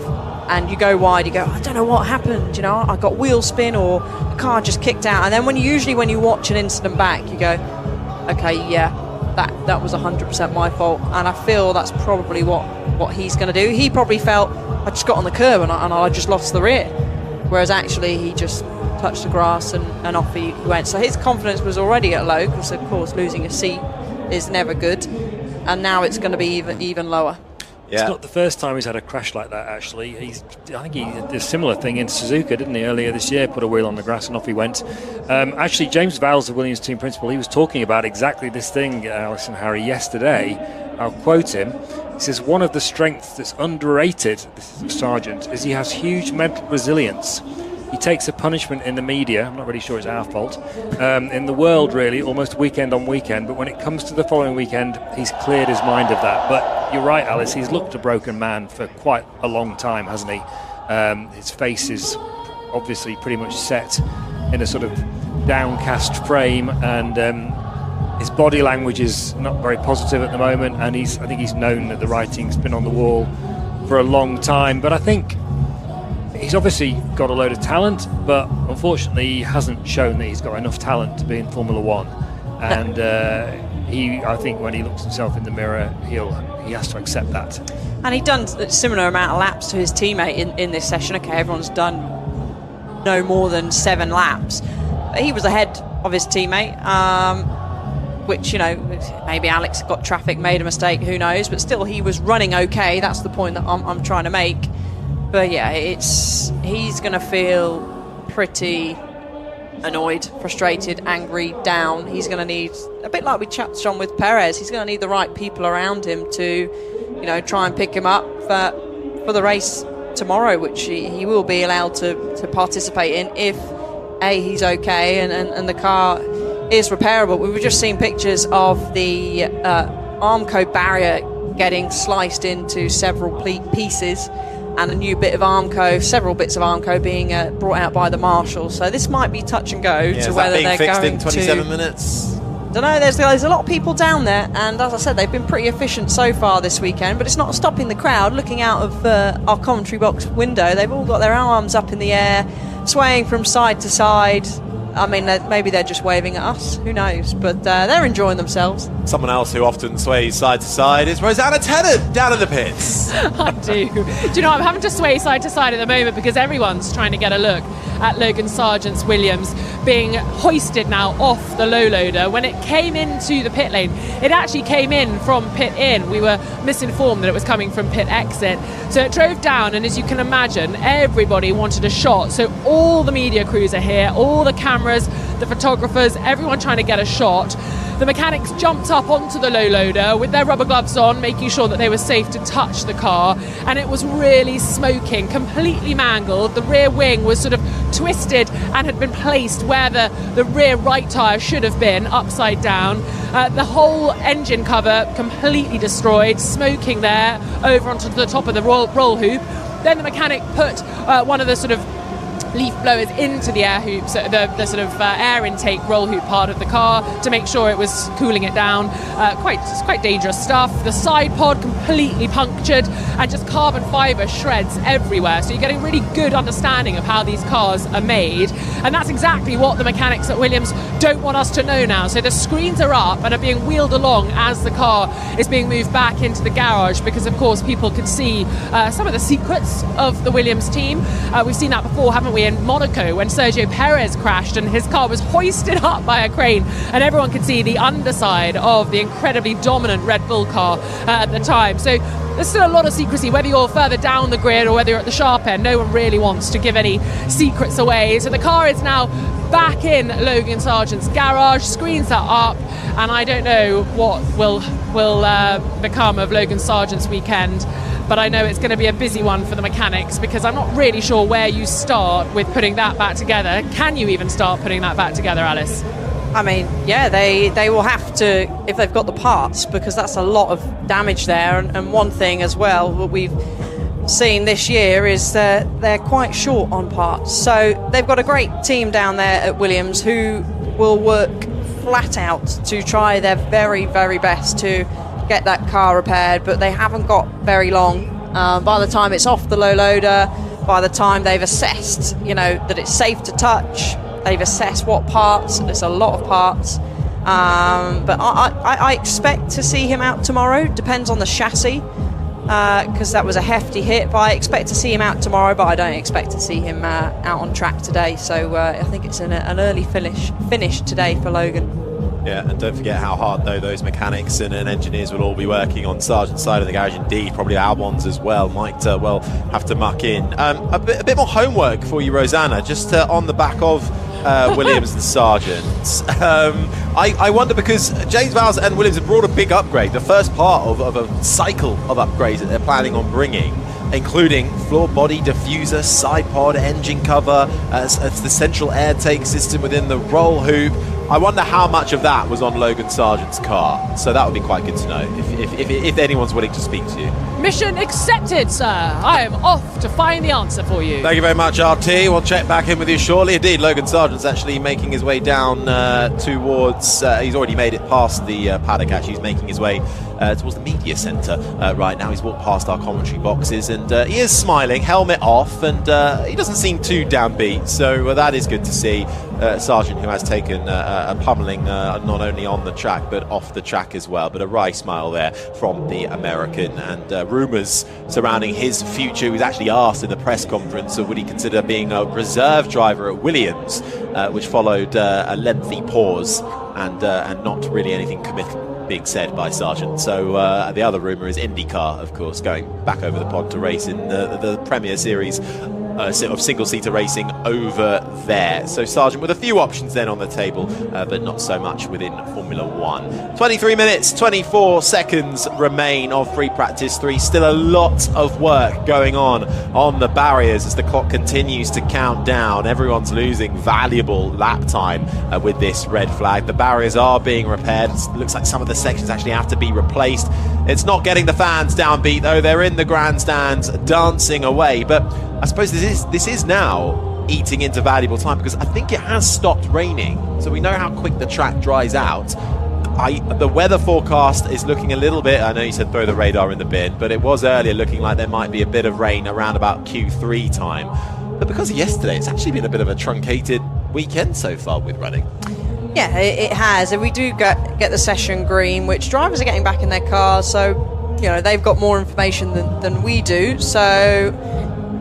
and you go wide, you go, I don't know what happened, I got wheel spin or the car just kicked out. And then when you watch an incident back, you go, okay, yeah, that was 100% my fault. And I feel that's probably what he's going to do. He probably felt, I just got on the curb and I just lost the rear. Whereas actually he just touched the grass and off he went. So his confidence was already at low, because of course losing a seat is never good. And now it's going to be even lower. Yeah. It's not the first time he's had a crash like that, actually. I think he did a similar thing in Suzuka, didn't he, earlier this year? Put a wheel on the grass and off he went. Actually, James Vowles, the Williams team principal, he was talking about exactly this thing, Alice and Harry, yesterday. I'll quote him. He says, one of the strengths that's underrated, this is of Sargent, is he has huge mental resilience. He takes a punishment in the media, I'm not really sure it's our fault, in the world really, almost weekend on weekend, but when it comes to the following weekend, he's cleared his mind of that. But you're right, Alice, he's looked a broken man for quite a long time, hasn't he? His face is obviously pretty much set in a sort of downcast frame, and his body language is not very positive at the moment, and I think he's known that the writing's been on the wall for a long time. But I think he's obviously got a load of talent, but unfortunately he hasn't shown that he's got enough talent to be in Formula One. And I think when he looks himself in the mirror, he has to accept that. And he'd done a similar amount of laps to his teammate in this session. Okay, everyone's done no more than 7 laps. He was ahead of his teammate, which, maybe Alex got traffic, made a mistake, who knows, but still he was running okay. That's the point that I'm trying to make. But yeah, he's going to feel pretty annoyed, frustrated, angry, down. He's going to need, a bit like we chatted on with Perez, he's going to need the right people around him to, try and pick him up for the race tomorrow, which he will be allowed to participate in if he's okay and the car is repairable. We were just seeing pictures of the Armco barrier getting sliced into several pieces, and a new bit of Armco, several bits of Armco being brought out by the marshals. So this might be touch and go to whether they're fixed going in 27 minutes. Don't know. There's a lot of people down there, and as I said, they've been pretty efficient so far this weekend. But it's not stopping the crowd looking out of our commentary box window. They've all got their arms up in the air, swaying from side to side. I mean, maybe they're just waving at us. Who knows? But they're enjoying themselves. Someone else who often sways side to side is Rosanna Tennant down in the pits. I do. Do you know, I'm having to sway side to side at the moment because everyone's trying to get a look at Logan Sargent's Williams being hoisted now off the low loader. When it came into the pit lane, it actually came in from pit in. We were misinformed that it was coming from pit exit. So it drove down, and as you can imagine, everybody wanted a shot. So all the media crews are here, all the cameras, the photographers, everyone trying to get a shot. The mechanics jumped up onto the low loader with their rubber gloves on, making sure that they were safe to touch the car, and it was really smoking, completely mangled. The rear wing was sort of twisted and had been placed where the rear right tyre should have been, upside down. The whole engine cover completely destroyed, smoking there over onto the top of the roll hoop. Then the mechanic put one of the sort of leaf blowers into the air hoops, the sort of air intake roll hoop part of the car, to make sure it was cooling it down. It's quite dangerous stuff. The side pod completely punctured, and just carbon fibre shreds everywhere. So you're getting a really good understanding of how these cars are made, and that's exactly what the mechanics at Williams don't want us to know now. So the screens are up and are being wheeled along as the car is being moved back into the garage, because of course people could see some of the secrets of the Williams team. We've seen that before, haven't we, in Monaco, when Sergio Perez crashed and his car was hoisted up by a crane, and everyone could see the underside of the incredibly dominant Red Bull car at the time. So there's still a lot of secrecy, whether you're further down the grid or whether you're at the sharp end. No one really wants to give any secrets away. So the car is now back in Logan Sargent's garage, screens are up, and I don't know what will become of Logan Sargent's weekend. but I know it's going to be a busy one for the mechanics, because I'm not really sure where you start with putting that back together. Can you even start putting that back together, Alice? I mean, yeah, they will have to, if they've got the parts, because that's a lot of damage there. And one thing as well, what we've seen this year is that they're quite short on parts. So they've got a great team down there at Williams who will work flat out to try their very, very best to get that car repaired, but they haven't got very long. By the time it's off the low loader, by the time they've assessed, that it's safe to touch, they've assessed what parts, there's a lot of parts. But I expect to see him out tomorrow. Depends on the chassis, because that was a hefty hit. But I expect to see him out tomorrow, but I don't expect to see him out on track today. So I think it's an early finish today for Logan. Yeah, and don't forget how hard, though, those mechanics and engineers will all be working on Sargent's side of the garage. Indeed, probably our ones as well might well have to muck in. A bit more homework for you, Rosanna, just on the back of Williams and Sargent. I wonder, because James Vowles and Williams have brought a big upgrade, the first part of a cycle of upgrades that they're planning on bringing, including floor body diffuser, side pod, engine cover, as the central air take system within the roll hoop. I wonder how much of that was on Logan Sargent's car. So that would be quite good to know if anyone's willing to speak to you. Mission accepted, sir. I am off to find the answer for you. Thank you very much, RT. We'll check back in with you shortly. Indeed, Logan Sargent's actually making his way down towards... he's already made it past the paddock, actually. He's making his way towards the media centre right now. He's walked past our commentary boxes, and he is smiling, helmet off, and he doesn't seem too downbeat. So that is good to see. Sargent, who has taken a pummeling not only on the track but off the track as well, but a wry smile there from the American. And rumours surrounding his future. He was actually asked in the press conference, would he consider being a reserve driver at Williams, which followed a lengthy pause and not really anything being said by Sargent. So the other rumour is IndyCar, of course, going back over the pond to race in the Premier Series of single-seater racing over there. So Sargent with a few options then on the table, but not so much within Formula 1. 23 minutes, 24 seconds remain of free practice 3. Still a lot of work going on the barriers as the clock continues to count down. Everyone's losing valuable lap time with this red flag. The barriers are being repaired. It looks like some of the sections actually have to be replaced. It's not getting the fans downbeat, though. They're in the grandstands dancing away. But I suppose this is now eating into valuable time, because I think it has stopped raining, so we know how quick the track dries out. The weather forecast is looking a little bit, I know you said throw the radar in the bin, but it was earlier looking like there might be a bit of rain around about Q3 time. But because of yesterday, it's actually been a bit of a truncated weekend so far with running. Yeah, it has, and we do get the session green, which drivers are getting back in their cars, so they've got more information than we do. So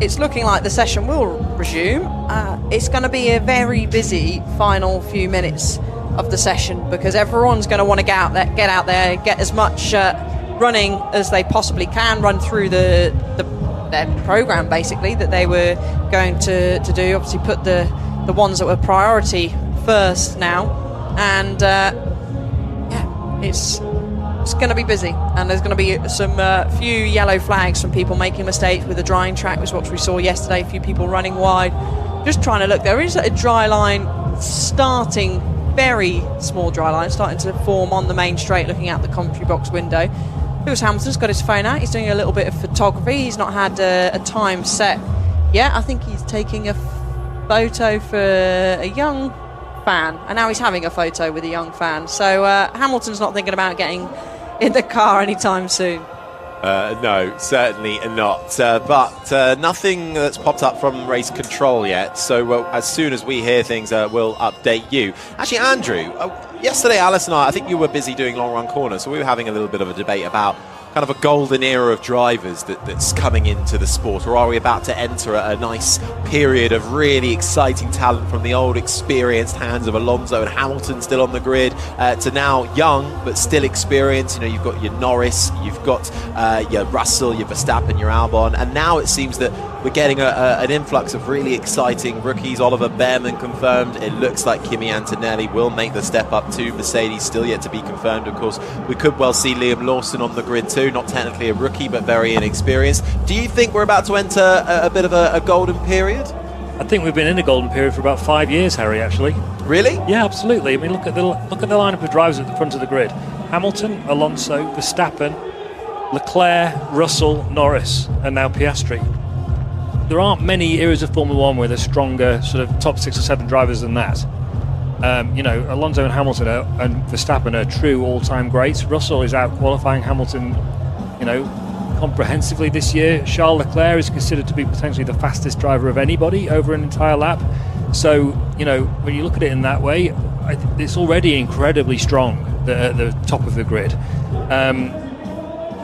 it's looking like the session will resume. It's going to be a very busy final few minutes of the session, because everyone's going to want to get out there, get as much running as they possibly can, run through their program basically that they were going to do. Obviously, put the ones that were priority first now, and it's going to be busy, and there's going to be some few yellow flags from people making mistakes with the drying track, which is what we saw yesterday. A few people running wide, just trying to look. There is a dry line starting, very small dry line starting to form on the main straight, looking out the commentary box window. Lewis Hamilton's got his phone out. He's doing a little bit of photography. He's not had a time set yet. I think he's taking a photo for a young fan, and now he's having a photo with a young fan. So Hamilton's not thinking about getting in the car anytime soon. No, certainly not. But nothing that's popped up from race control yet. So as soon as we hear things, we'll update you. Actually, Andrew, yesterday Alice and I think you were busy doing long run corners, so we were having a little bit of a debate about kind of a golden era of drivers that's coming into the sport, or are we about to enter a nice period of really exciting talent from the old experienced hands of Alonso and Hamilton still on the grid to now young but still experienced? You've got your Norris, you've got your Russell, your Verstappen, your Albon, and now it seems that we're getting an influx of really exciting rookies. Oliver Bearman confirmed. It looks like Kimi Antonelli will make the step up to Mercedes, still yet to be confirmed. Of course, we could well see Liam Lawson on the grid too, not technically a rookie, but very inexperienced. Do you think we're about to enter a bit of a golden period? I think we've been in a golden period for about 5 years, Harry, actually. Really? Yeah, absolutely. I mean, look at the lineup of drivers at the front of the grid. Hamilton, Alonso, Verstappen, Leclerc, Russell, Norris, and now Piastri. There aren't many eras of Formula One where there's stronger sort of top 6 or 7 drivers than that. Alonso and Hamilton and Verstappen are true all-time greats. Russell is out qualifying Hamilton, comprehensively this year. Charles Leclerc is considered to be potentially the fastest driver of anybody over an entire lap. So, when you look at it in that way, it's already incredibly strong at the top of the grid.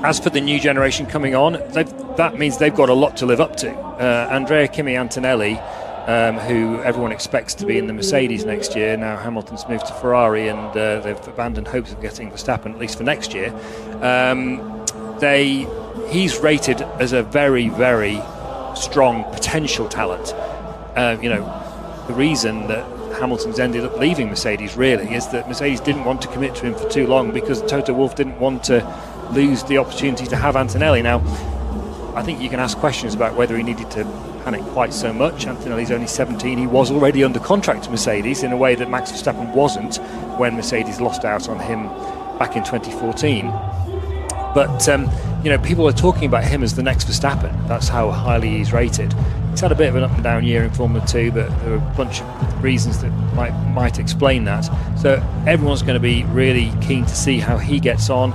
As for the new generation coming on, that means they've got a lot to live up to. Andrea Kimi Antonelli, who everyone expects to be in the Mercedes next year. Now Hamilton's moved to Ferrari, and they've abandoned hopes of getting Verstappen, at least for next year. He's rated as a very, very strong potential talent. The reason that Hamilton's ended up leaving Mercedes really is that Mercedes didn't want to commit to him for too long because Toto Wolff didn't want to lose the opportunity to have Antonelli. Now, I think you can ask questions about whether he needed to panic quite so much. Antonelli's only 17. He was already under contract to Mercedes in a way that Max Verstappen wasn't when Mercedes lost out on him back in 2014. But, people are talking about him as the next Verstappen. That's how highly he's rated. He's had a bit of an up and down year in Formula 2, but there are a bunch of reasons that might explain that. So everyone's going to be really keen to see how he gets on.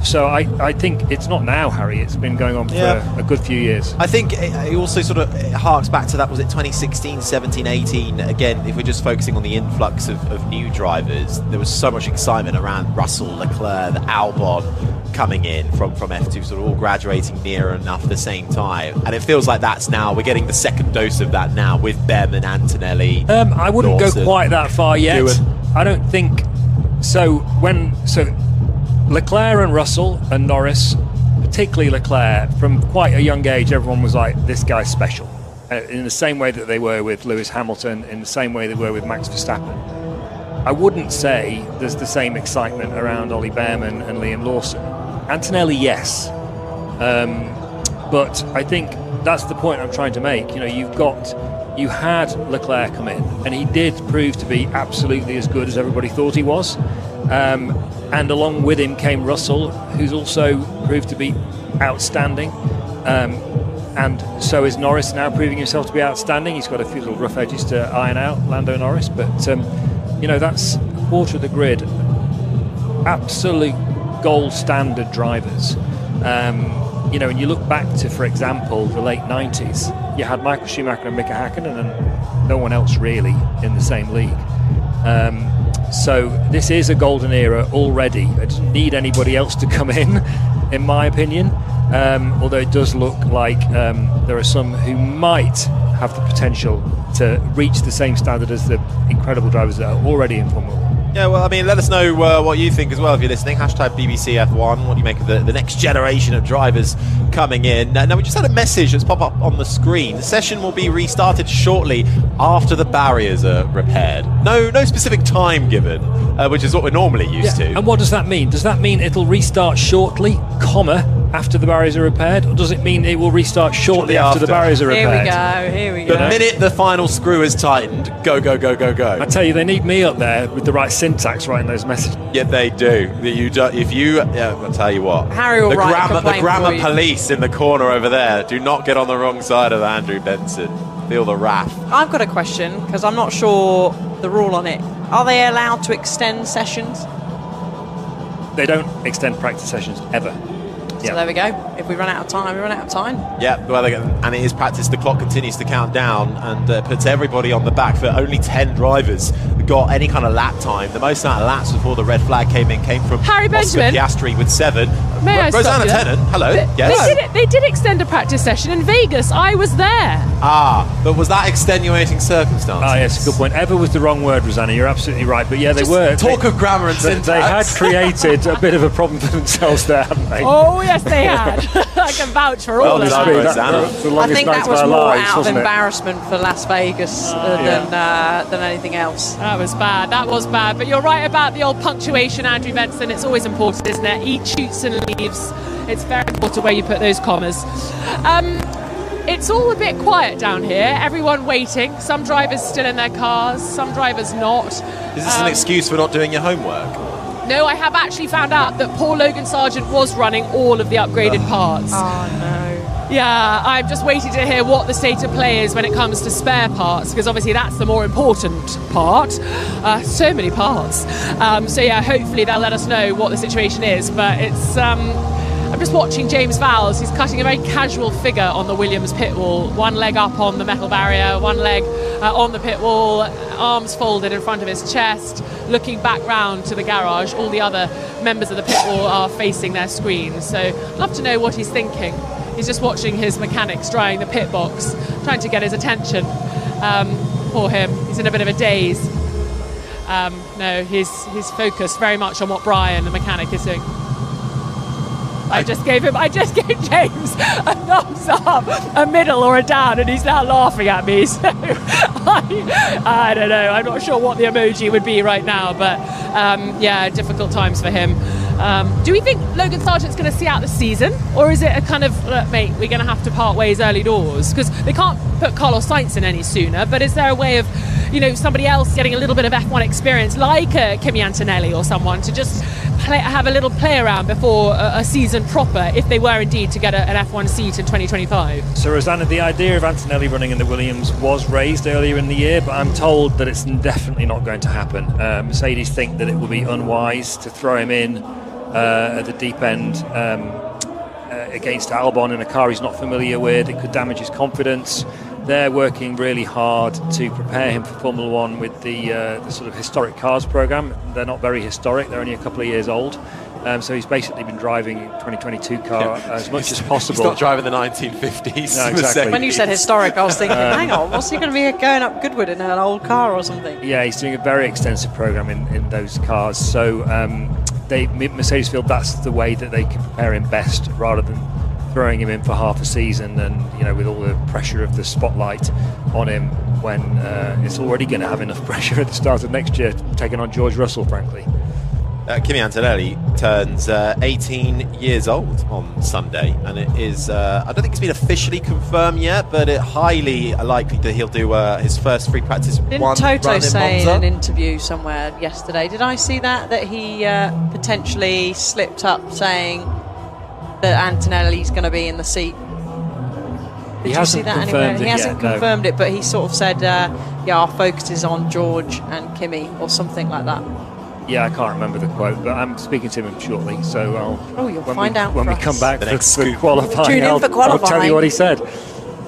So I think it's not now, Harry. It's been going on for a good few years. I think it also sort of harks back to that, was it 2016, 17, 18? Again, if we're just focusing on the influx of new drivers, there was so much excitement around Russell, Leclerc, Albon coming in from F2, sort of all graduating near enough at the same time. And it feels like that's now, we're getting the second dose of that now with Bearman, Antonelli. I wouldn't Lawson, go quite that far yet. I don't think so. Leclerc and Russell and Norris, particularly Leclerc, from quite a young age, everyone was like, this guy's special. In the same way that they were with Lewis Hamilton, in the same way they were with Max Verstappen. I wouldn't say there's the same excitement around Ollie Bearman and Liam Lawson. Antonelli, yes. But I think that's the point I'm trying to make. You had Leclerc come in, and he did prove to be absolutely as good as everybody thought he was. And along with him came Russell, who's also proved to be outstanding. And so is Norris now proving himself to be outstanding. He's got a few little rough edges to iron out, Lando Norris. But, that's a quarter of the grid. Absolute gold standard drivers. And you look back to, for example, the late 90s, you had Michael Schumacher and Mika Hakkinen and no one else really in the same league. So this is a golden era already. It doesn't need anybody else to come in my opinion. Although it does look like there are some who might have the potential to reach the same standard as the incredible drivers that are already in Formula 1. Yeah, well, I mean, let us know what you think as well if you're listening. Hashtag BBC F1. What do you make of the next generation of drivers coming in? Now, we just had a message that's popped up on the screen. The session will be restarted shortly after the barriers are repaired. No specific time given, which is what we're normally used to. And what does that mean? Does that mean it'll restart shortly, after the barriers are repaired? Or does it mean it will restart shortly after the barriers are repaired? Here we go. The minute the final screw is tightened, go. I tell you, they need me up there with the right syntax writing those messages. Yeah, they do. I'll tell you what. Harry will write a complaint the grammar for you. police in the corner over there. Do not get on the wrong side of Andrew Benson. Feel the wrath. I've got a question, because I'm not sure the rule on it. Are they allowed to extend sessions? They don't extend practice sessions ever. So there we go. If we run out of time, we run out of time. Yeah, well, and it is practice. The clock continues to count down and puts everybody on the back. For only 10 drivers got any kind of lap time. The most amount of laps before the red flag came from Harry Oscar Benjamin. Piastri with 7. May I stop Rosanna you there? Tennant, hello. Yes. They did extend a practice session in Vegas. I was there. But was that extenuating circumstances? Yes, good point. Ever was the wrong word, Rosanna. You're absolutely right. But yeah, they were. Talk of grammar and syntax. They had created a bit of a problem for themselves there, hadn't they? Oh, yes, they had. I can vouch for Well all of done, that. Rosanna. That's the I longest think night that of was our more lives, out of wasn't it? embarrassment for Las Vegas than anything else. That was bad. That was bad. But you're right about the old punctuation, Andrew Benson. It's always important, isn't it? Eat, shoots and leaves. It's very important where you put those commas. It's all a bit quiet down here. Everyone waiting. Some drivers still in their cars. Some drivers not. Is this an excuse for not doing your homework? No, I have actually found out that Paul Logan Sargent was running all of the upgraded parts. Oh no. Yeah, I'm just waiting to hear what the state of play is when it comes to spare parts, because obviously that's the more important part. So many parts. So yeah, hopefully they'll let us know what the situation is. But it's I'm just watching James Vowles. He's cutting a very casual figure on the Williams pit wall. One leg up on the metal barrier, one leg on the pit wall, arms folded in front of his chest, looking back round to the garage. All the other members of the pit wall are facing their screens. So I'd love to know what he's thinking. He's just watching his mechanics drying the pit box, trying to get his attention. For him, he's in a bit of a daze. No, he's focused very much on what Brian, the mechanic, is doing. I just gave James a thumbs up, a middle or a down, and he's now laughing at me. So I don't know. I'm not sure what the emoji would be right now, but yeah, difficult times for him. Do we think Logan Sargent's going to see out the season, or is it a kind of, look, mate, we're going to have to part ways early doors? Because they can't put Carlos Sainz in any sooner, but is there a way of, somebody else getting a little bit of F1 experience, like Kimi Antonelli or someone, to just have a little play around before a season proper, if they were indeed to get an F1 seat in 2025? So, Rosanna, the idea of Antonelli running in the Williams was raised earlier in the year, but I'm told that it's definitely not going to happen. Mercedes think that it will be unwise to throw him in at the deep end against Albon in a car he's not familiar with. It could damage his confidence. They're working really hard to prepare him for Formula One with the sort of historic cars program. They're not very historic, they're only a couple of years old. So he's basically been driving a 2022 car as much as possible. He's not driving the 1950s. No, exactly. When you said historic, I was thinking, hang on, what's he going to be going up Goodwood in an old car or something? Yeah, he's doing a very extensive program in those cars. So Mercedes feel that's the way that they can prepare him best, rather than throwing him in for half a season and with all the pressure of the spotlight on him when it's already going to have enough pressure at the start of next year, taking on George Russell, frankly. Kimi Antonelli turns 18 years old on Sunday, and it is, I don't think it's been officially confirmed yet, but it's highly likely that he'll do his first free practice Didn't run Toto in say in Monza. an interview somewhere yesterday? Did I see that he potentially slipped up saying that Antonelli's going to be in the seat? Did you see that anywhere? He hasn't confirmed it, but he sort of said, our focus is on George and Kimi, or something like that. Yeah, I can't remember the quote, but I'm speaking to him shortly, so you'll find out when we come back for qualifying. Tune in for qualifying. I'll tell you what he said.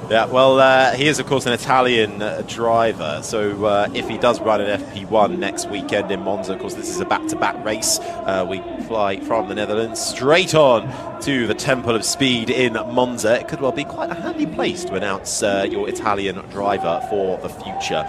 Yeah, well, he is, of course, an Italian driver, so if he does run an FP1 next weekend in Monza, of course, this is a back-to-back race. We fly from the Netherlands straight on to the Temple of Speed in Monza. It could well be quite a handy place to announce your Italian driver for the future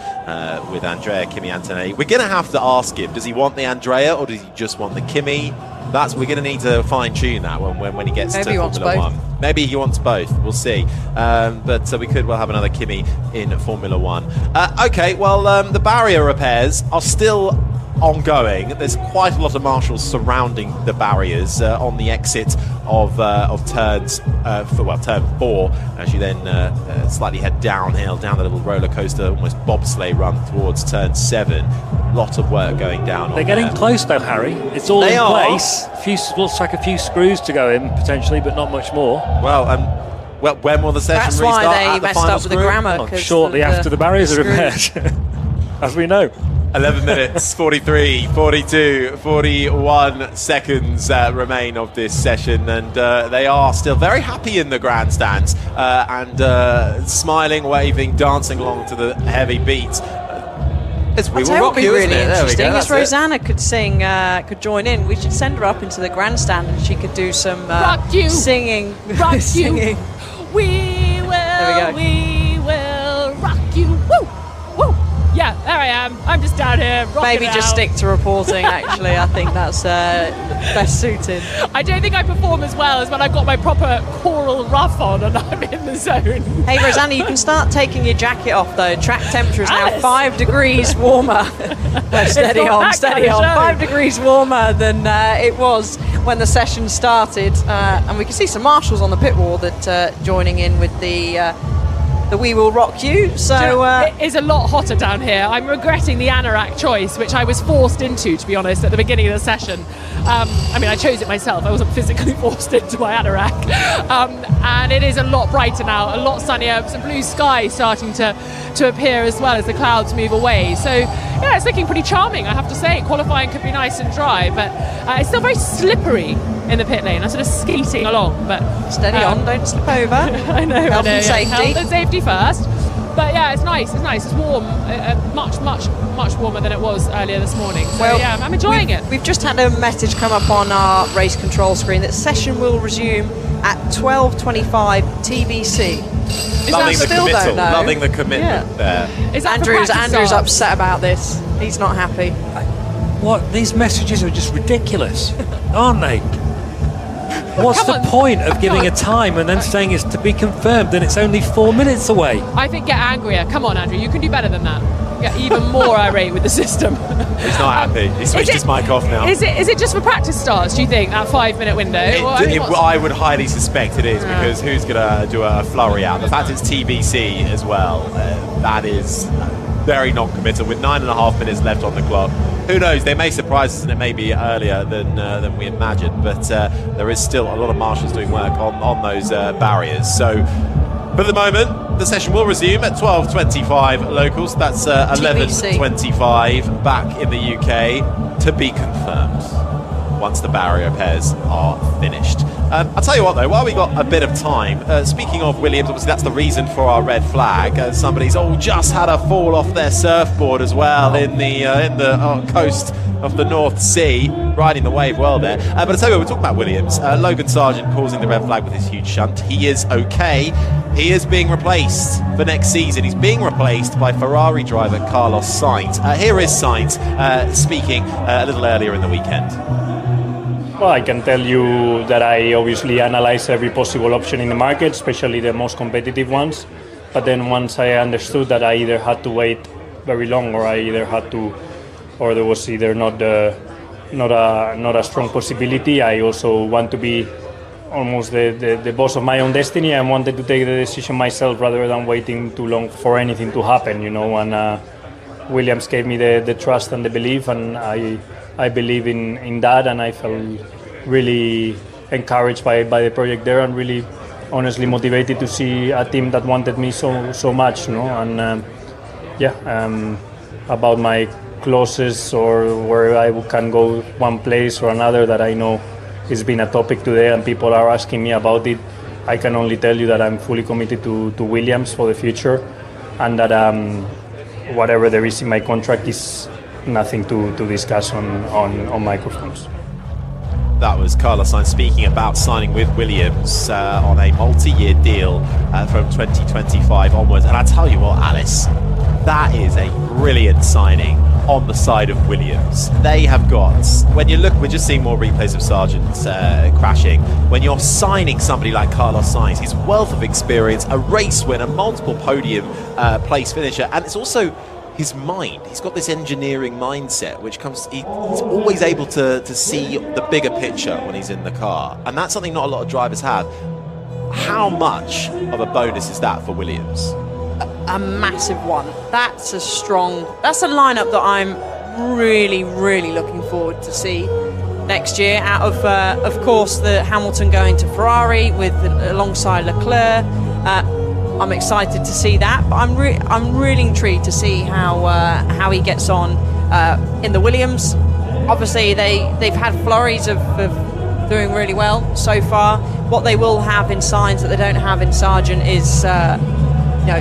with Andrea Kimi Antonelli. We're going to have to ask him, does he want the Andrea or does he just want the Kimi? We're going to need to fine-tune that when he gets to Formula One. Maybe he wants both. We'll see. But we could well have another Kimi in Formula One. Okay, well, the barrier repairs are still ongoing. There's quite a lot of marshals surrounding the barriers on the exit of turn 4, as you then slightly head downhill, down the little roller coaster, almost bobsleigh run towards turn 7. A lot of work going down. They're getting close though, Harry. It's all in place. Looks like a few screws to go in potentially, but not much more. Well, when will the session That's restart? why they messed up with the grammar. Shortly after the barriers are repaired, as we know. 11 minutes, 43, 42, 41 seconds remain of this session, and they are still very happy in the grandstands and smiling, waving, dancing along to the heavy beat. It's We Will Rock You, really isn't it? interesting. If Rosanna it. could sing, could join in, we should send her up into the grandstand and she could do some Rock you. Singing. Rock singing. you. We will rock you. Woo! Woo! Yeah, all right. I am. I'm just down here rocking Maybe it just out. stick to reporting, actually. I think that's best suited. I don't think I perform as well as when I've got my proper coral ruff on and I'm in the zone. Hey, Rosanna, you can start taking your jacket off, though. Track temperature is now Alice. 5 degrees warmer. Steady not on, that steady kind of on. show. 5 degrees warmer than it was when the session started. And we can see some marshals on the pit wall that joining in with the We Will Rock You. So it is a lot hotter down here. I'm regretting the anorak choice, which I was forced into, to be honest, at the beginning of the session. I mean, I chose it myself. I wasn't physically forced into my anorak. And it is a lot brighter now, a lot sunnier. Some blue sky starting to appear as well as the clouds move away. So, yeah, it's looking pretty charming, I have to say. Qualifying could be nice and dry, but it's still very slippery in the pit lane. I'm sort of skating along, but steady on, don't slip over. I know. Health and safety. Health and safety first. But yeah, it's nice. It's nice. It's warm. Much warmer than it was earlier this morning. So Well, yeah, I'm enjoying it. We've just had a message come up on our race control screen that session will resume at 12:25 TBC. Loving the still committal. don't know? Loving the commitment there. Is that for Andrew's practice starts? upset about this. He's not happy. What? These messages are just ridiculous, aren't they? What's Come the on. point of giving a time and then saying it's to be confirmed and it's only 4 minutes away? I think get angrier. Come on, Andrew. You can do better than that. Get even more irate with the system. He's not happy. He switched his mic off now. Is it just for practice starts, do you think, that 5 minute window? I would highly suspect it is, because who's going to do a flurry out? The fact it's TBC as well, that is very non-committal with 9.5 minutes left on the clock. Who knows? They may surprise us, and it may be earlier than we imagined. But there is still a lot of marshals doing work on those barriers. So, for the moment, the session will resume at 12:25 locals. That's 11:25 back in the UK, to be confirmed once the barrier repairs are finished. I'll tell you what, though, while we got a bit of time, speaking of Williams, obviously that's the reason for our red flag. Somebody's just had a fall off their surfboard as well in the coast of the North Sea, riding the wave well there. But I'll tell you what, we're talking about Williams. Logan Sargent causing the red flag with his huge shunt. He is okay. He is being replaced for next season. He's being replaced by Ferrari driver Carlos Sainz. Here is Sainz speaking a little earlier in the weekend. Well, I can tell you that I obviously analyze every possible option in the market, especially the most competitive ones. But then once I understood that I either had to wait very long, or there was either not a strong possibility, I also want to be almost the boss of my own destiny. I wanted to take the decision myself rather than waiting too long for anything to happen, And Williams gave me the trust and the belief, and I believe in that, and I felt really encouraged by the project there, and really honestly motivated to see a team that wanted me so much, And about my clauses or where I can go one place or another, that I know it's been a topic today and people are asking me about it. I can only tell you that I'm fully committed to Williams for the future, and that whatever there is in my contract is nothing to discuss on microphones. That was Carlos Sainz speaking about signing with Williams on a multi-year deal from 2025 onwards. And I tell you what, Alice, that is a brilliant signing on the side of Williams. They have got, when you look, we're just seeing more replays of Sargent crashing. When you're signing somebody like Carlos Sainz, his wealth of experience, a race winner, multiple podium place finisher, and it's also his mind. He's got this engineering mindset, which he's always able to see the bigger picture when he's in the car. And that's something not a lot of drivers have. How much of a bonus is that for Williams? A massive one. That's a lineup that I'm really, really looking forward to see next year. Out of course, the Hamilton going to Ferrari alongside Leclerc. I'm excited to see that, but I'm really intrigued to see how he gets on in the Williams. Obviously, they've had flurries of doing really well so far. What they will have in Sainz that they don't have in Sargent is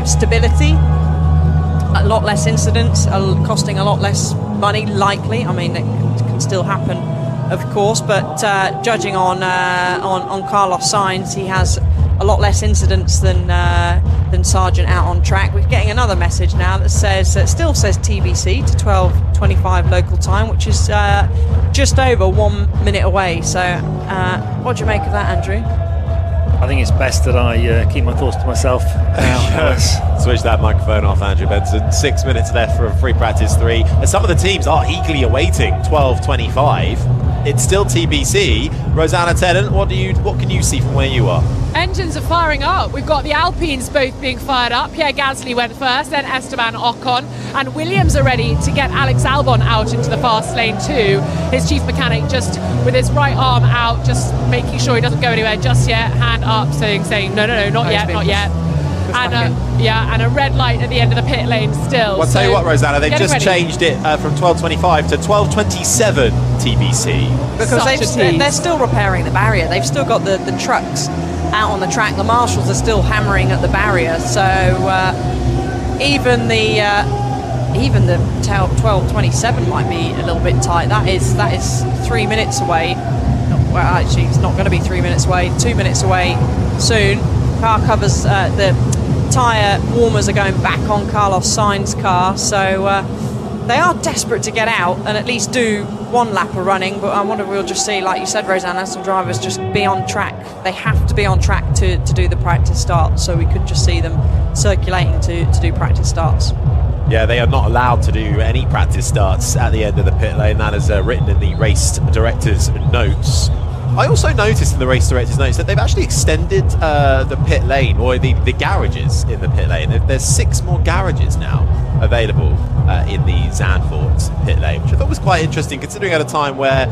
stability, a lot less incidents, costing a lot less money. Likely, I mean, it can still happen, of course, but judging on Carlos Sainz, he has a lot less incidents than than Sargent out on track. We're getting another message now that still says TBC to 12:25 local time, which is just over 1 minute away. So what do you make of that, Andrew? I think it's best that I keep my thoughts to myself now. Switch that microphone off, Andrew Benson. 6 minutes left for free practice 3. And some of the teams are eagerly awaiting 12:25. It's still TBC. Rosanna Tennant, what can you see from where you are? Engines are firing up. We've got the Alpines both being fired up. Pierre Gasly went first, then Esteban Ocon, and Williams are ready to get Alex Albon out into the fast lane too. His chief mechanic just with his right arm out, just making sure he doesn't go anywhere just yet. Hand up, saying no, not yet. And a red light at the end of the pit lane still. Well, I'll tell you what, Rosanna, they've just changed it from 12:25 to 12:27 TBC. Because they're still repairing the barrier. They've still got the trucks out on the track. The marshals are still hammering at the barrier. So even the 12:27 might be a little bit tight. That is 3 minutes away. Well, actually, it's not going to be 3 minutes away. 2 minutes away soon. Car covers, the tyre warmers are going back on Carlos Sainz's car, so they are desperate to get out and at least do one lap of running. But I wonder if we'll just see, like you said, Rosanna, some drivers just be on track. They have to be on track to do the practice start, so we could just see them circulating to do practice starts. Yeah, they are not allowed to do any practice starts at the end of the pit lane. That is written in the race director's notes. I also noticed in the race director's notes that they've actually extended the pit lane, or the garages in the pit lane. There's 6 more garages now available in the Zandvoort pit lane, which I thought was quite interesting, considering at a time where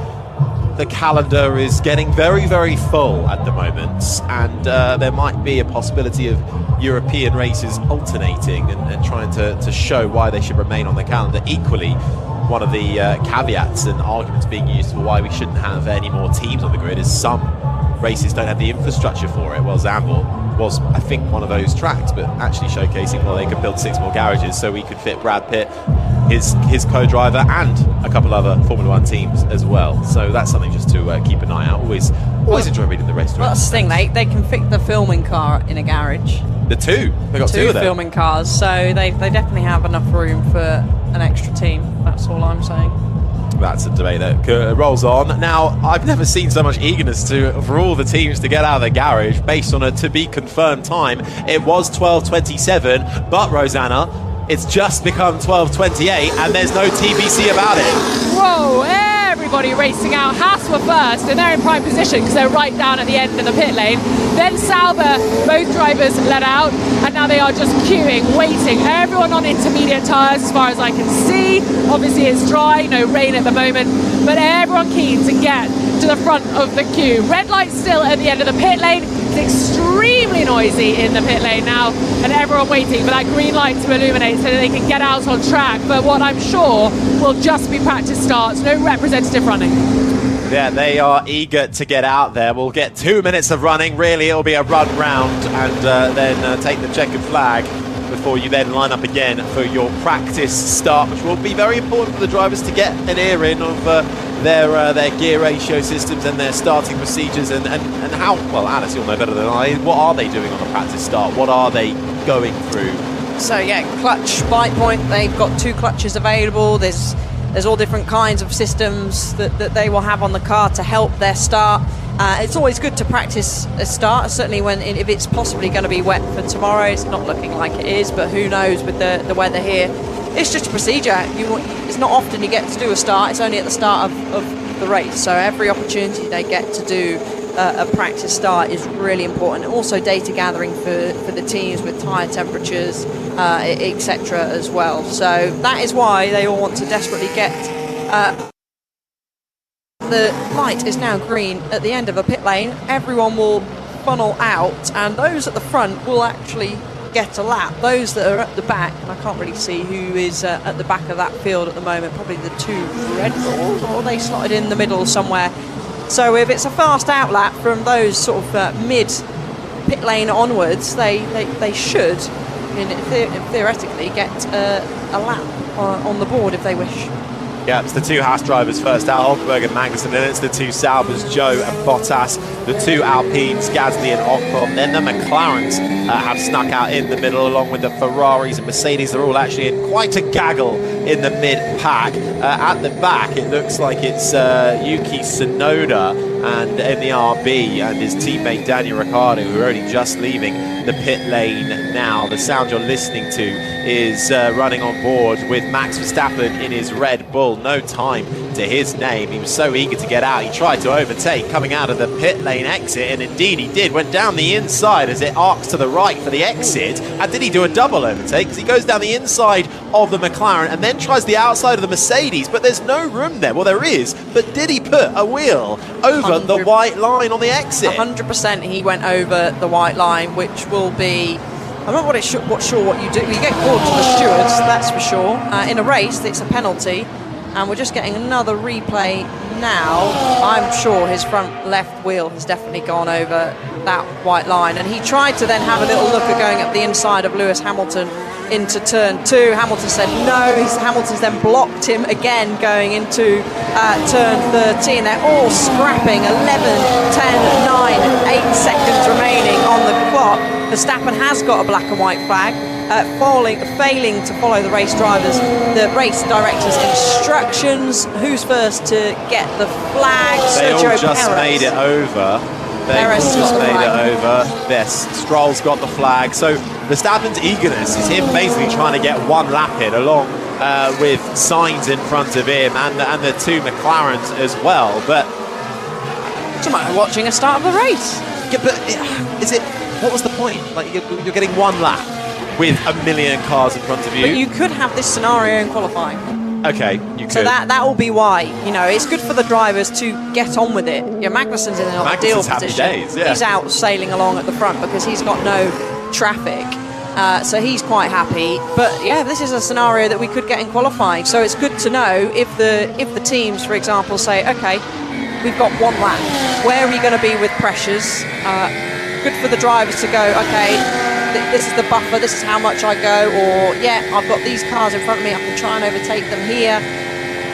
the calendar is getting very, very full at the moment, and there might be a possibility of European races alternating and trying to show why they should remain on the calendar. Equally, one of the caveats and arguments being used for why we shouldn't have any more teams on the grid is some races don't have the infrastructure for it. Well, Zandvoort was, I think, one of those tracks, but actually showcasing, well, they could build 6 more garages so we could fit Brad Pitt, his co-driver, and a couple other Formula 1 teams as well. So that's something just to keep an eye out. Always enjoy reading the race. Well, that's the thing, they can fit the filming car in a garage. They got 2 of them. 2 filming cars, so they definitely have enough room for an extra team. That's all I'm saying. That's a debate that rolls on. Now, I've never seen so much eagerness for all the teams to get out of the garage based on a to-be-confirmed time. It was 12:27, but Rosanna, it's just become 12:28, and there's no TBC about it. Whoa, everybody racing out. Haas were first, and they're in prime position because they're right down at the end of the pit lane. Then Sauber, both drivers let out, and now they are just queuing, waiting. Everyone on intermediate tyres as far as I can see. Obviously it's dry, no rain at the moment, but everyone keen to get to the front of the queue. Red light still at the end of the pit lane. It's extremely noisy in the pit lane now, and everyone waiting for that green light to illuminate so that they can get out on track for what I'm sure will just be practice starts, no representative running. Yeah, they are eager to get out there. We'll get 2 minutes of running. Really, it'll be a run round and then take the checkered flag before you then line up again for your practice start, which will be very important for the drivers to get an ear in of their gear ratio systems and their starting procedures and how, well, Alice, you'll know better than I, what are they doing on the practice start? What are they going through? So, yeah, clutch, bite point, they've got 2 clutches available. There's all different kinds of systems that they will have on the car to help their start. It's always good to practice a start, certainly if it's possibly going to be wet for tomorrow. It's not looking like it is, but who knows with the weather here. It's just a procedure. It's not often you get to do a start. It's only at the start of the race. So every opportunity they get to do a practice start is really important. Also data gathering for the teams with tyre temperatures, etc. as well. So that is why they all want to desperately get... the light is now green at the end of a pit lane. Everyone will funnel out, and those at the front will actually get a lap. Those that are at the back, and I can't really see who is at the back of that field at the moment, probably the 2 Red Bulls, or are they slotted in the middle somewhere? So if it's a fast out lap from those sort of mid pit lane onwards, they should, theoretically, get a lap on the board if they wish. Yeah, it's the two Haas drivers first out, Hulkenberg and Magnussen, then it's the two Saubers, Joe and Bottas, the two Alpines, Gasly and Ocon, then the McLarens have snuck out in the middle along with the Ferraris and Mercedes. They're all actually in quite a gaggle in the mid-pack. At the back, it looks like it's Yuki Tsunoda and in the RB and his teammate Daniel Ricciardo, who are only just leaving the pit lane now. The sound you're listening to is running on board with Max Verstappen in his Red Bull. No time to his name. He was so eager to get out. He tried to overtake coming out of the pit lane exit, and indeed he did. Went down the inside as it arcs to the right for the exit. And did he do a double overtake? Because he goes down the inside of the McLaren and then tries the outside of the Mercedes, but there's no room there. Well, there is, but did he put a wheel over the white line on the exit? 100% he went over the white line, which will be... I'm not sure what you do. You get called to the stewards, that's for sure. In a race, it's a penalty. And we're just getting another replay now. I'm sure his front left wheel has definitely gone over that white line. And he tried to then have a little look at going up the inside of Lewis Hamilton into turn 2. Hamilton said no. Hamilton's then blocked him again going into turn 13. They're all scrapping. 11, 10, 9, 8 seconds remaining on the clock. Verstappen has got a black and white flag. Failing to follow the race director's instructions. Who's first to get the flag? They Sergio all just Perez. made it over. Yes, Stroll's got the flag. So Verstappen's eagerness is him basically trying to get one lap in, along with Sainz in front of him and the two McLarens as well. But it's like watching a start of a race. Yeah, but is it? What was the point? Like you're getting one lap with a million cars in front of you. But you could have this scenario in qualifying. Okay, you could. So that will be why. You know, it's good for the drivers to get on with it. Yeah, Magnussen's in an ideal position. Days, yeah. He's out sailing along at the front because he's got no traffic. So he's quite happy. But yeah, this is a scenario that we could get in qualifying. So it's good to know if the teams, for example, say, okay, we've got one lap. Where are we going to be with pressures? Good for the drivers to go, okay, this is the buffer, this is how much I go, or yeah, I've got these cars in front of me, I can try and overtake them here.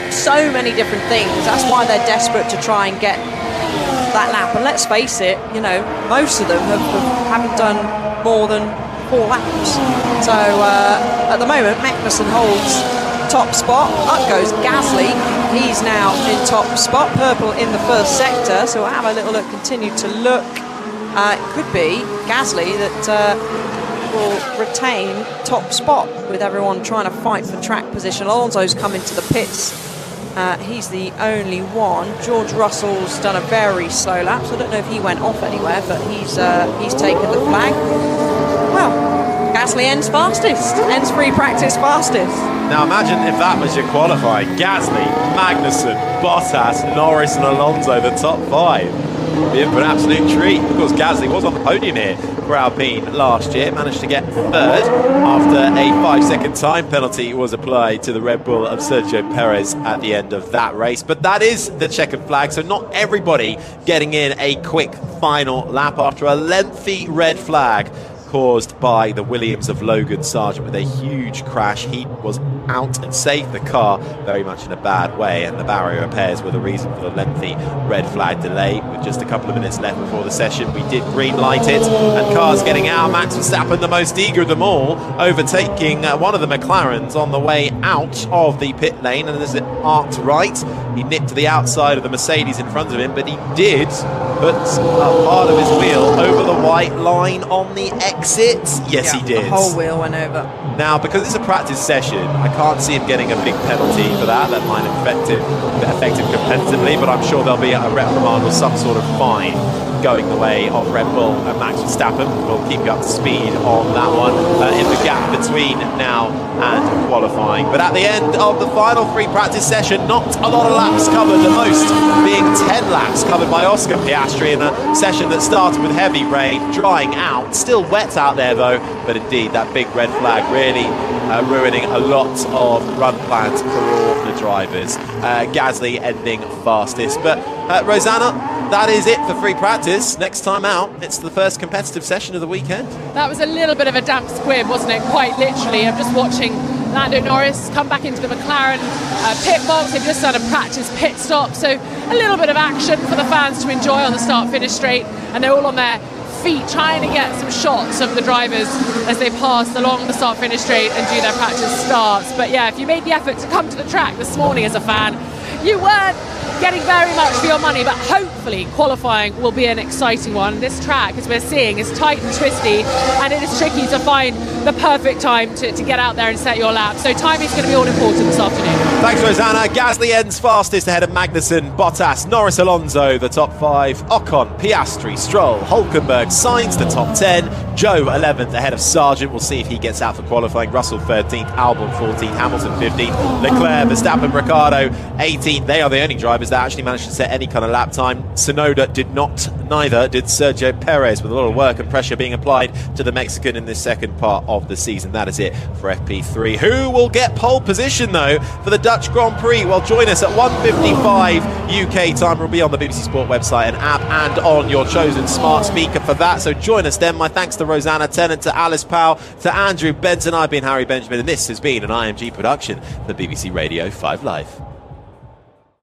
So many different things. That's why they're desperate to try and get that lap. And let's face it, you know, most of them haven't done more than 4 laps. So at the moment, Magnussen holds top spot. Up goes Gasly. He's now in top spot, purple in the first sector. So we'll have a little look, continue to look. It could be Gasly that will retain top spot with everyone trying to fight for track position. Alonso's come into the pits. He's the only one. George Russell's done a very slow lap, so I don't know if he went off anywhere, but he's taken the flag. Well, Gasly ends fastest, ends free practice fastest. Now imagine if that was your qualifying. Gasly, Magnussen, Bottas, Norris and Alonso, the top 5. Be in for an absolute treat. Of course, Gasly was on the podium here for Alpine last year, managed to get 3rd after a 5-second time penalty was applied to the Red Bull of Sergio Perez at the end of that race. But that is the checkered flag, so not everybody getting in a quick final lap after a lengthy red flag caused by the Williams of Logan Sargent with a huge crash. He was out and saved the car very much in a bad way, and the barrier repairs were the reason for the lengthy red flag delay. With just a couple of minutes left before the session, we did green light it, and cars getting out. Max Verstappen, the most eager of them all, overtaking one of the McLarens on the way out of the pit lane, and as it arced right, he nipped to the outside of the Mercedes in front of him, but he did put a part of his wheel over the white line on the exit. Yes, he did. The whole wheel went over. Now, because it's a practice session, I can't see him getting a big penalty for that. That might affect him competitively, but I'm sure there'll be a reprimand or some sort of fine going the way of Red Bull and Max Verstappen. We'll keep you up to speed on that one in the gap between now and qualifying. But at the end of the final free practice session, not a lot of laps covered, the most being 10 laps covered by Oscar Piastri in a session that started with heavy rain, drying out, still wet out there though, but indeed that big red flag really ruining a lot of run plans for all the drivers. Gasly ending fastest. But Rosanna, that is it for free practice. Next time out, it's the first competitive session of the weekend. That was a little bit of a damp squib, wasn't it? Quite literally. I'm just watching Lando Norris come back into the McLaren pit box. They've just done a practice pit stop, so a little bit of action for the fans to enjoy on the start-finish straight, and they're all on their feet trying to get some shots of the drivers as they pass along the start-finish straight and do their practice starts. But yeah, if you made the effort to come to the track this morning as a fan, you weren't getting very much for your money, but hopefully qualifying will be an exciting one. This track, as we're seeing, is tight and twisty, and it is tricky to find the perfect time to get out there and set your lap. So timing is going to be all important this afternoon. Thanks, Rosanna. Gasly ends fastest ahead of Magnussen, Bottas, Norris, Alonso, the top 5, Ocon, Piastri, Stroll, Hulkenberg, Sainz, the top 10, Joe 11th ahead of Sargent. We'll see if he gets out for qualifying. Russell 13th, Albon 14th, Hamilton 15th, Leclerc, Verstappen, Ricciardo 18th. They are the only drivers that actually managed to set any kind of lap time. Tsunoda did not, neither did Sergio Perez, with a lot of work and pressure being applied to the Mexican in this second part of the season. That is it for FP3. Who will get pole position though for the Dutch Grand Prix? Well, join us at 1:55 UK time. We'll be on the BBC Sport website and app and on your chosen smart speaker for that. So join us then. My thanks to Rosanna Tennant, to Alice Powell, to Andrew Benton. I've been Harry Benjamin, and this has been an IMG production for BBC Radio 5 Live.